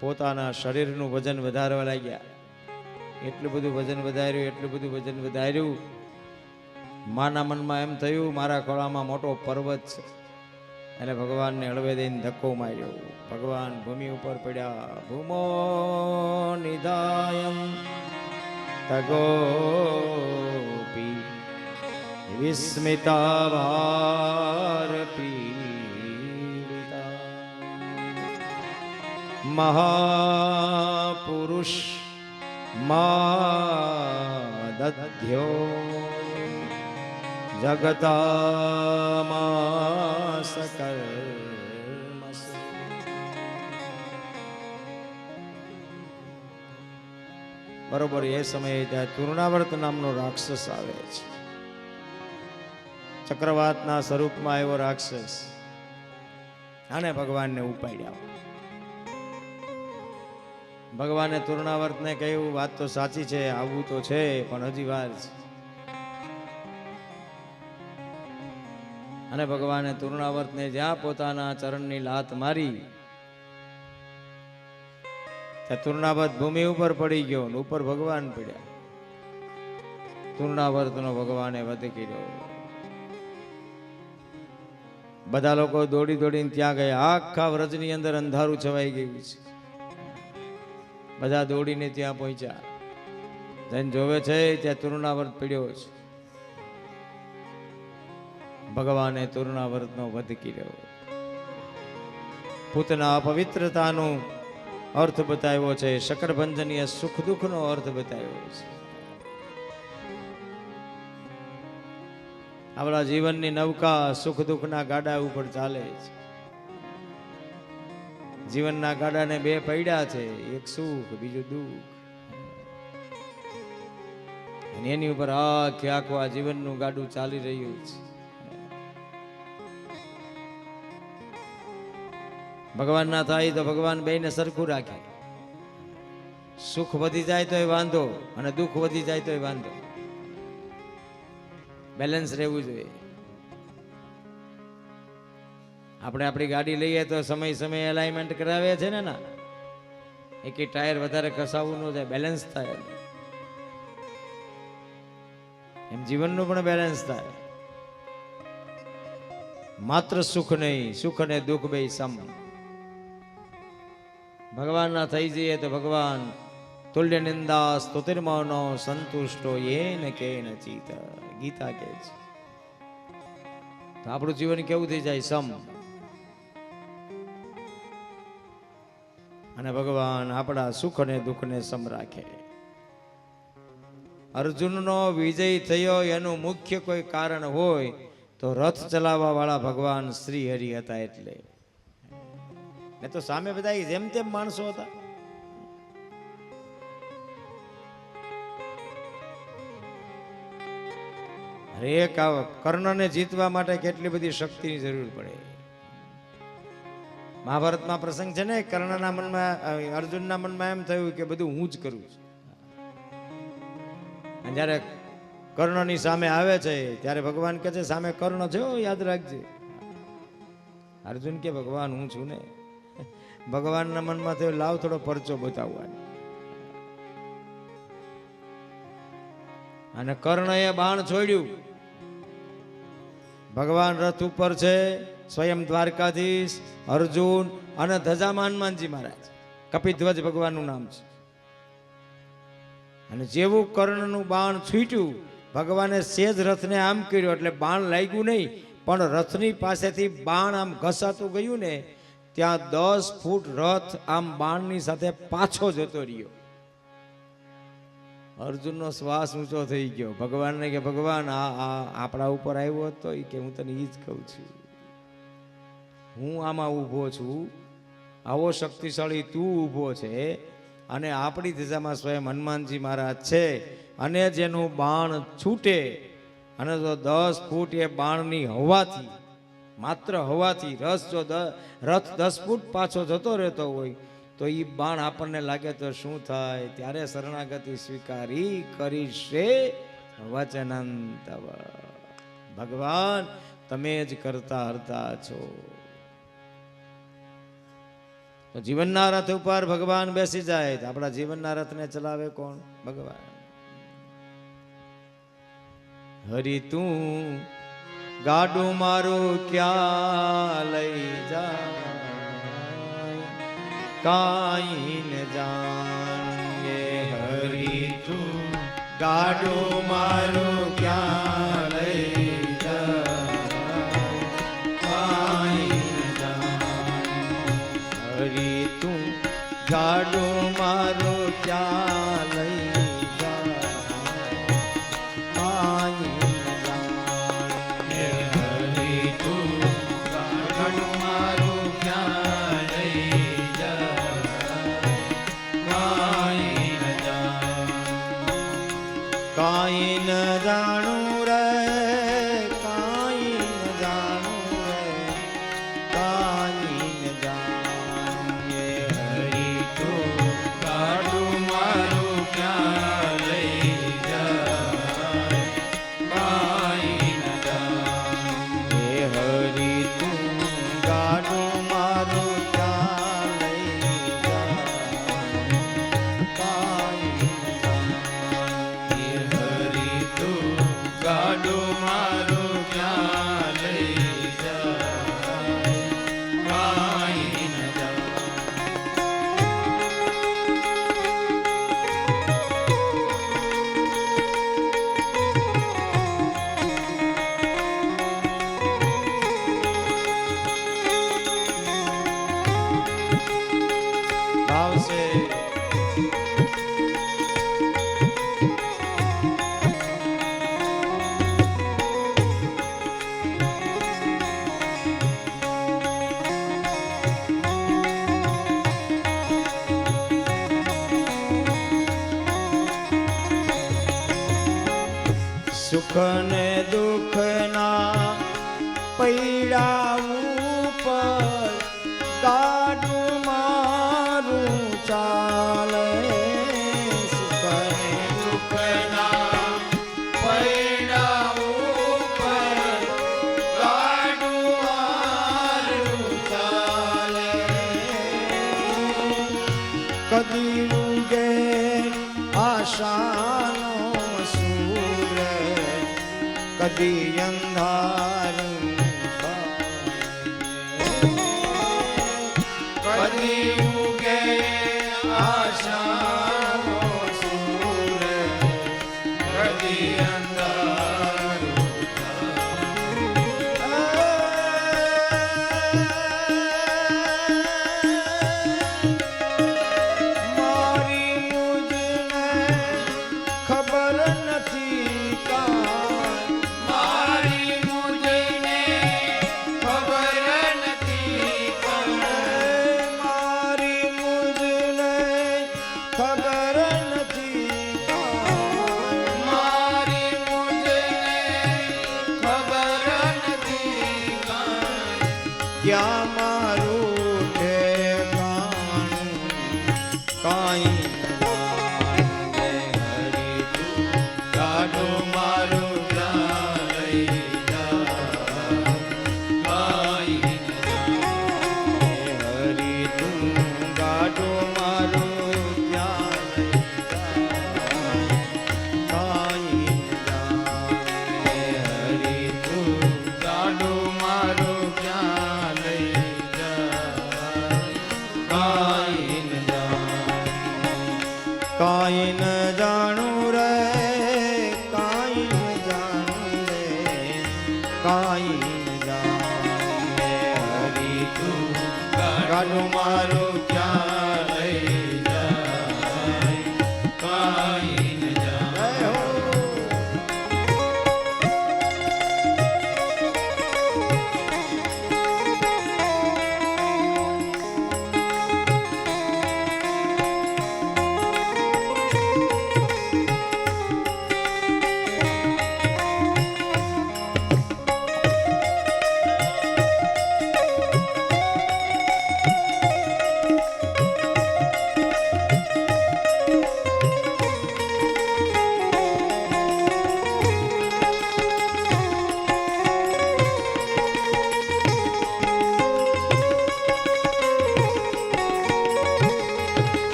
પોતાના શરીરનું વજન વધારવા લાગ્યા. એટલું બધું વજન વધાર્યું, એટલું બધું વજન વધાર્યું. માના મનમાં એમ થયું મારા ખોળામાં મોટો પર્વત છે. એટલે ભગવાનને હળવે દઈને ધક્કો માર્યો. ભગવાન ભૂમિ ઉપર પડ્યા. ભૂમો નિધાયમ તગોપી વિસ્મિતા ભાર પીડિતા મહાપુરુષ માદધ્યો જગતા સકલ. બરોબર એ સમયે ત્યાં તૃણાવર્ત નામનો રાક્ષસ આવે છે. ચક્રવાતના સ્વરૂપમાં આવ્યો રાક્ષસ. આને ભગવાનને ઉપાડ્યા. ભગવાને તૃણાવર્તને કહ્યું વાત તો સાચી છે, આવવું તો છે પણ હજી વાર છે. અને ભગવાને તૃણાવર્તને જ્યાં પોતાના ચરણની લાત મારી ત્યાં તૃણાવર્ત ભૂમિ ઉપર પડી ગયો. ઉપર ભગવાન પડ્યા. તૃણાવર્તનો ભગવાને વધ કર્યો. બધા લોકો દોડી દોડીને ત્યાં ગયા. આખા વ્રજની અંદર અંધારું છવાઈ ગયું છે. બધા દોડીને ત્યાં પહોંચ્યા. જઈને જોવે છે ત્યાં તૃણાવર્ત પડ્યો છે. ભગવાને તૃણાવર્તનો વધ કર્યો. પૂતના અપવિત્રતાનો અર્થ બતાવ્યો છે. શકરભંજનીય સુખ દુઃખનો અર્થ બતાવ્યો છે. આપણા જીવનની નૌકા સુખ દુઃખના ગાડા ઉપર ચાલે છે. જીવનના ગાડાને બે પૈડા છે, એક સુખ બીજું દુઃખ. અને એની ઉપર આખે આખું આ જીવનનું ગાડું ચાલી રહ્યું છે. ભગવાન ના થાય તો ભગવાન બેયને સરખું રાખે. સુખ વધી જાય તોય વાંધો અને દુઃખ વધી જાય તોય વાંધો. બેલેન્સ રહેવું જોઈએ. આપણે આપણી ગાડી લઈએ તો સમય સમય એલાઇનમેન્ટ કરાવે છે ને ના, એક ટાયર વધારે ઘસાવવું ન જાય, બેલેન્સ થાય. એમ જીવનનું પણ બેલેન્સ થાય. માત્ર સુખ નહીં, સુખ અને દુઃખ બે સમ. ભગવાનના થઈ જઈએ તો ભગવાન તુલ્ય નિંદા સ્તુતિર્મૌનો સંતુષ્ટો યેન કેન ચિત, ગીતા કહે છે. તો આપણું જીવન કેવું થઈ જાય? સમ. અને ભગવાન આપણા સુખ અને દુઃખને સમ રાખે. અર્જુનનો વિજય થયો એનું મુખ્ય કોઈ કારણ હોય તો રથ ચલાવવા વાળા ભગવાન શ્રી હરિ હતા. એટલે ને તો સામે બધા જેમ તેમ માણસો હતા. હરેક કર્ણને જીતવા માટે કેટલી બધી શક્તિની જરૂર પડે. મહાભારતમાં પ્રસંગ છે ને, કર્ણના મનમાં, અર્જુનના મનમાં એમ થયું કે બધું હું જ કરું છું. અને જ્યારે કર્ણની સામે આવે છે ત્યારે ભગવાન કહે છે સામે કર્ણ છે, યાદ રાખજે. અર્જુન કે ભગવાન હું છું ને. ભગવાનના મનમાં થયો લાવ થોડો પરચો બતાવવાનો. અને કર્ણએ બાણ છોડ્યું. ભગવાન રથ ઉપર છે, સ્વયં દ્વારકાધીશ, અર્જુન અને ધજામાં હનુમાનજી મહારાજ. કપિધ્વજ ભગવાનનું નામ છે. અને જેવું કર્ણનું બાણ છૂટ્યું, ભગવાને સેજ રથને આમ કર્યો એટલે બાણ લાગ્યું નહીં, પણ રથની પાસેથી બાણ આમ ઘસાતું ગયું ને, ત્યાં 10 ફૂટ રથ આમ બાણની સાથે પાછો જતો રહ્યો. અર્જુનનો શ્વાસ ઊંચો થઈ ગયો. ભગવાનને કે ભગવાન આ આપણા ઉપર આવ્યો હતો કે હું તને એ જ કહું છું, હું આમાં ઊભો છું, આવો શક્તિશાળી તું ઊભો છે, અને આપણી દિશામાં સ્વયં હનુમાનજી મહારાજ છે, અને જેનું બાણ છૂટે અને જો 10 ફૂટ એ બાણની હવાથી, માત્ર હવાથી રથ 10 ફૂટ પાછો જતો રહેતો હોય તો એ બાણ આપણને લાગે તો શું થાય? ત્યારે શરણાગતિ સ્વીકારી કરીશે વચનં તવ. ભગવાન તમે જ કરતા હરતા છો. તો જીવનના રથ ઉપર ભગવાન બેસી જાય તો આપણા જીવનના રથને ચલાવે કોણ? ભગવાન. હરી તું ગાડું મારું ક્યાં લઈ જા, કાઈ ન જાણે. હરી તું ગાડું મારું ક્યાં લઈ જા, કાઈ ન જાણે. હરી તું ગાડું મારું ક્યાં લઈ જા, કાઈ ન જાણે. હરી તું ગાડું મારું ક્યાં લઈ જા, કાઈ ન જાણું રે, કાઈ ન જાણું રે, કાઈ ન જાણે. હરી તું ગાડું મારું ક્યાં લઈ જાય, કાઈ ન જાણે. હરી તું ગાડું મારું ક્યાં લઈ જાય, કાઈ ન જાણે. હરી તું ગાડું મારું ક્યાં લઈ જાય, કાઈ ન જાણે. ભાવશે સુખ ને દુઃખ ના પૈડા ઉપર ગાડું મારું ચાલે. કદી ઉગે આશાનો સૂરજ, કદી અંધારું કદી ઉગે આશાનો સૂરજ, કદી અંધારું ક્યાં મારું ઠેકાણું કાંઈ હરી તું ગાડો મારું ક્યાં લઈ જા, કાંઈ હરી તું ગાડો મારું ક્યાં લઈ જા, કાંઈ હરી તું ગાડો મારું ક્યાં કાંઈ ન જાણું રે, કાંઈ ન જાણું રે, કાંઈ ન જાણું રે, હરી તું ગાડું મારું ક્યાં લઈ જાય, કાંઈ ન જાણું.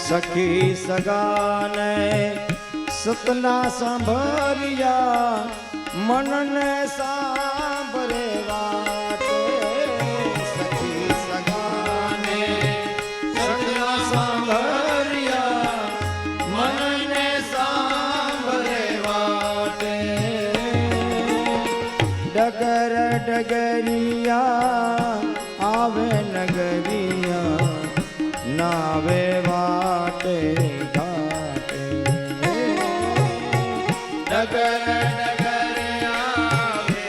સખી સગાને સતના સાંભળ્યા, મનને સાંભળે વાટે. સખી સગાને સતના સાંભળ્યા, મનને સાંભળે વાટે. ડગર ડગરિયા આવે નગરિયા, નાવે વાટે ઘાટે. ડગર ડગર આવે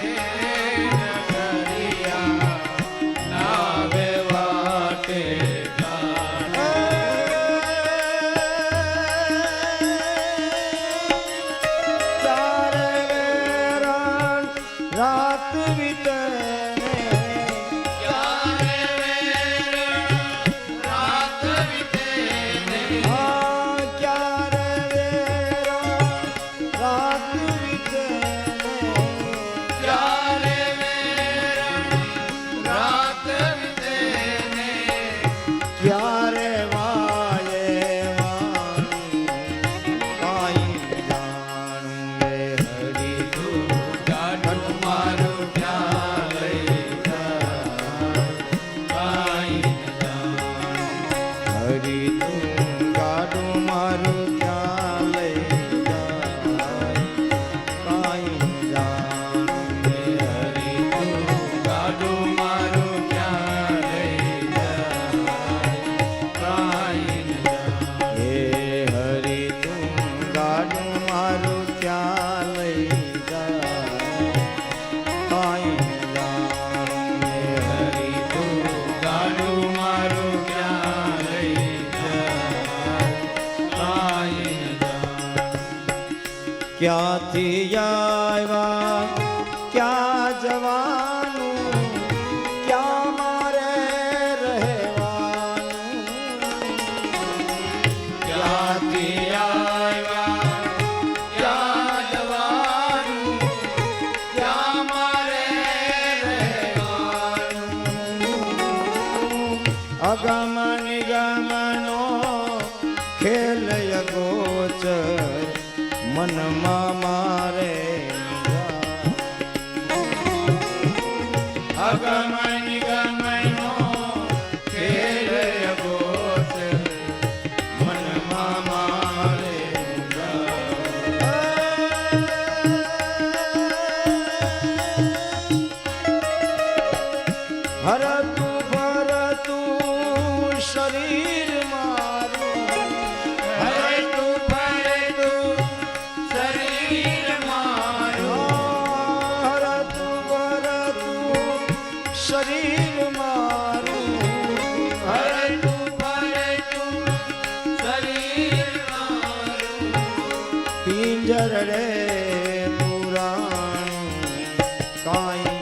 નગરિયા, નાવે વાટે ઘાટે. ચારે વેરણ રાત વીતે, ક્યારે વાયે વાણી કાંઈ જાણું રે, હરી તું ગાડું મારું ક્યાં લઈ જાય, કાંઈ જાણું. હરી તું ગાડું મારું ક્યાં લઈ જાય, કાંઈ જાણું રે, હરી તું ગાડું મારું ક્યાં લઈ જાય. હે હરી તું ગાડું મારું ક્યાં લઈ જાય, કાંઈ જાણું. હે હરી તું ગાડું મારું ક્યાં લઈ જાય, કાંઈ જાણું. ક્યાંથી આવ્યા ક્યાં જવાનું ક્યાં મારે રહેવાનું ક્યાંથી આવ્યા ક્યાં જવાનું ક્યાં મારે રહેવાનું અગમ નિગમનો ખેલ ગોચર મનમાં મારે અગમ નિગમનો ખેલ ગોચર મનમાં મારે હરતું ભરતું શરીર મારું હરતું ભરતું શરીર મારું હરતું ભરતું શરીર મારું હરતું ભરતું શરીર મારું પિંજર રે પુરાણ કાંઈ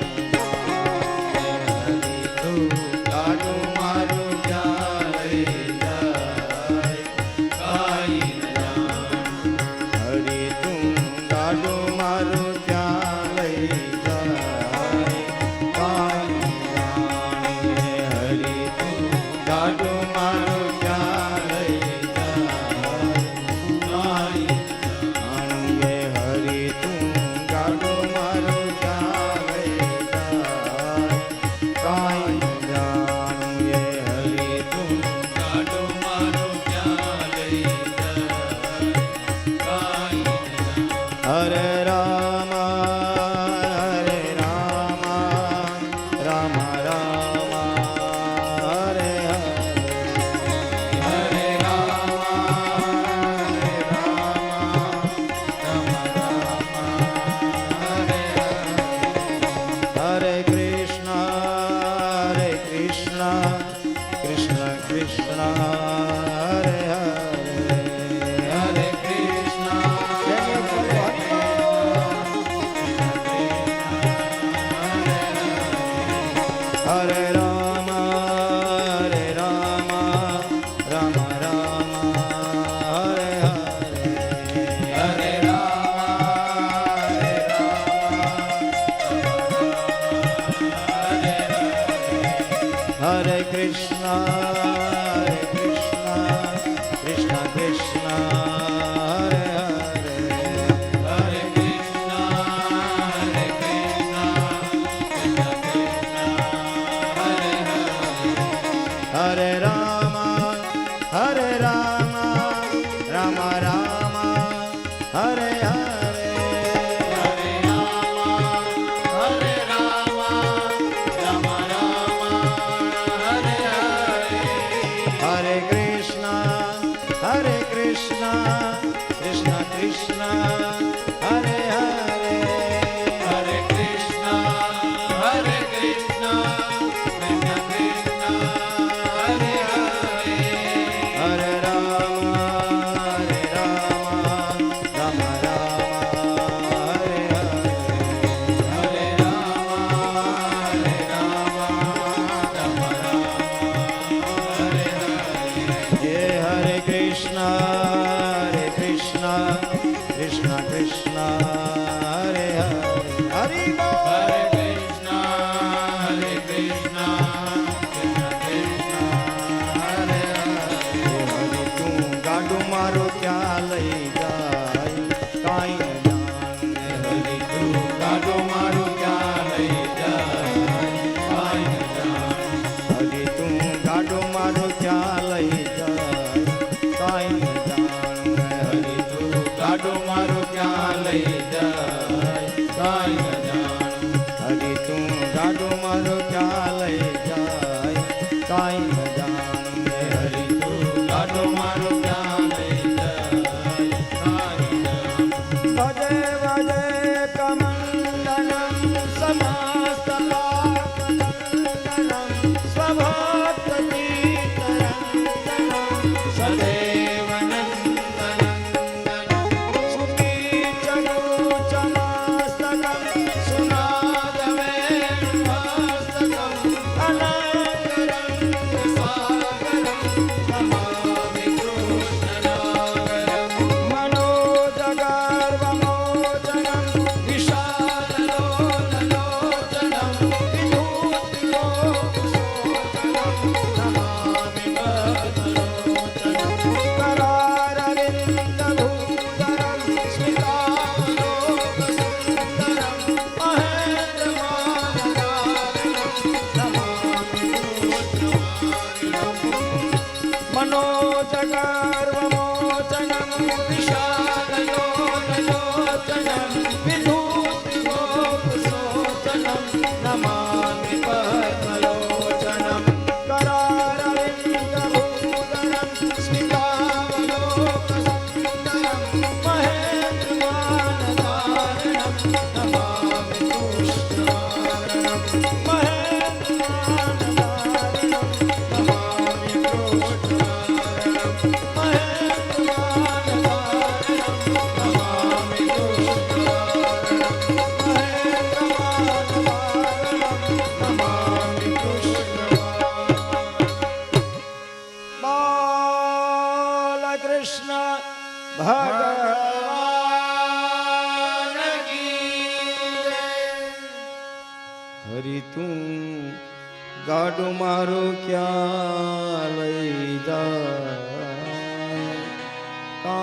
હરે રામ રામ રામ હરે હરે રામ હરે કૃષ્ણ કૃષ્ણ કૃષ્ણ હરે હરે હરે કૃષ્ણ હરે રામ રામ રામ હરે હરે હરે રામ હરે કૃષ્ણ કૃષ્ણ કૃષ્ણ હરે હરે હરે કૃષ્ણ હરે રામ રામ રામ હરે હરે હરે રામ રામ રામ હરે હરે હરે કૃષ્ણ કૃષ્ણ કૃષ્ણ હરે હરે હરે કૃષ્ણ કૃષ્ણ હરે રામ રામ રામ હરે હરે હરે હરે કૃષ્ણ કૃષ્ણ કૃષ્ણ હરે હરે હરિ બોલ હરે કૃષ્ણ હરે તું ગાડું મારું ક્યાં લઈ જાય કાંઈ ન જાણે હરી તું ગાડું મારું ક્યાં લઈ જાય કાંઈ ન જાણે હરી તું ગાડું મારું ક્યાં લઈ જાય કાંઈ ન જાણે હરી તું ગાડું મારું ક્યાં લઈ જાય કાંઈ ન જાણે હરી તું ગાડું મારું ક્યાં લઈ જાય કાંઈ ન જાણે હરી તું ગાડું મારું ક્યાં લઈ જાય કાંઈ ન જાણે ભજે ભજે કમંડલમ સમસ્તલોકનંદનમ સ્વભક્તિતરંદનમ સદેવ નંદનંદનમ સુખી ચલો ચમસ્તકમ સુનાદવે नमामि पद्मलोचनं करारविन्दभूषणं स्मितावलोकसुन्दरं महेन्द्रमानधारणं नमामि पुष्पवारणं महेन्द्रमानधारणं नमामि पुष्पवारणं महेन्द्रमानधारणं नमामि पुष्पवारणं नमामि पुष्पवारणं। बालकृष्ण भगवान की जय। हरि तू गाडो मारो क्या लई जा का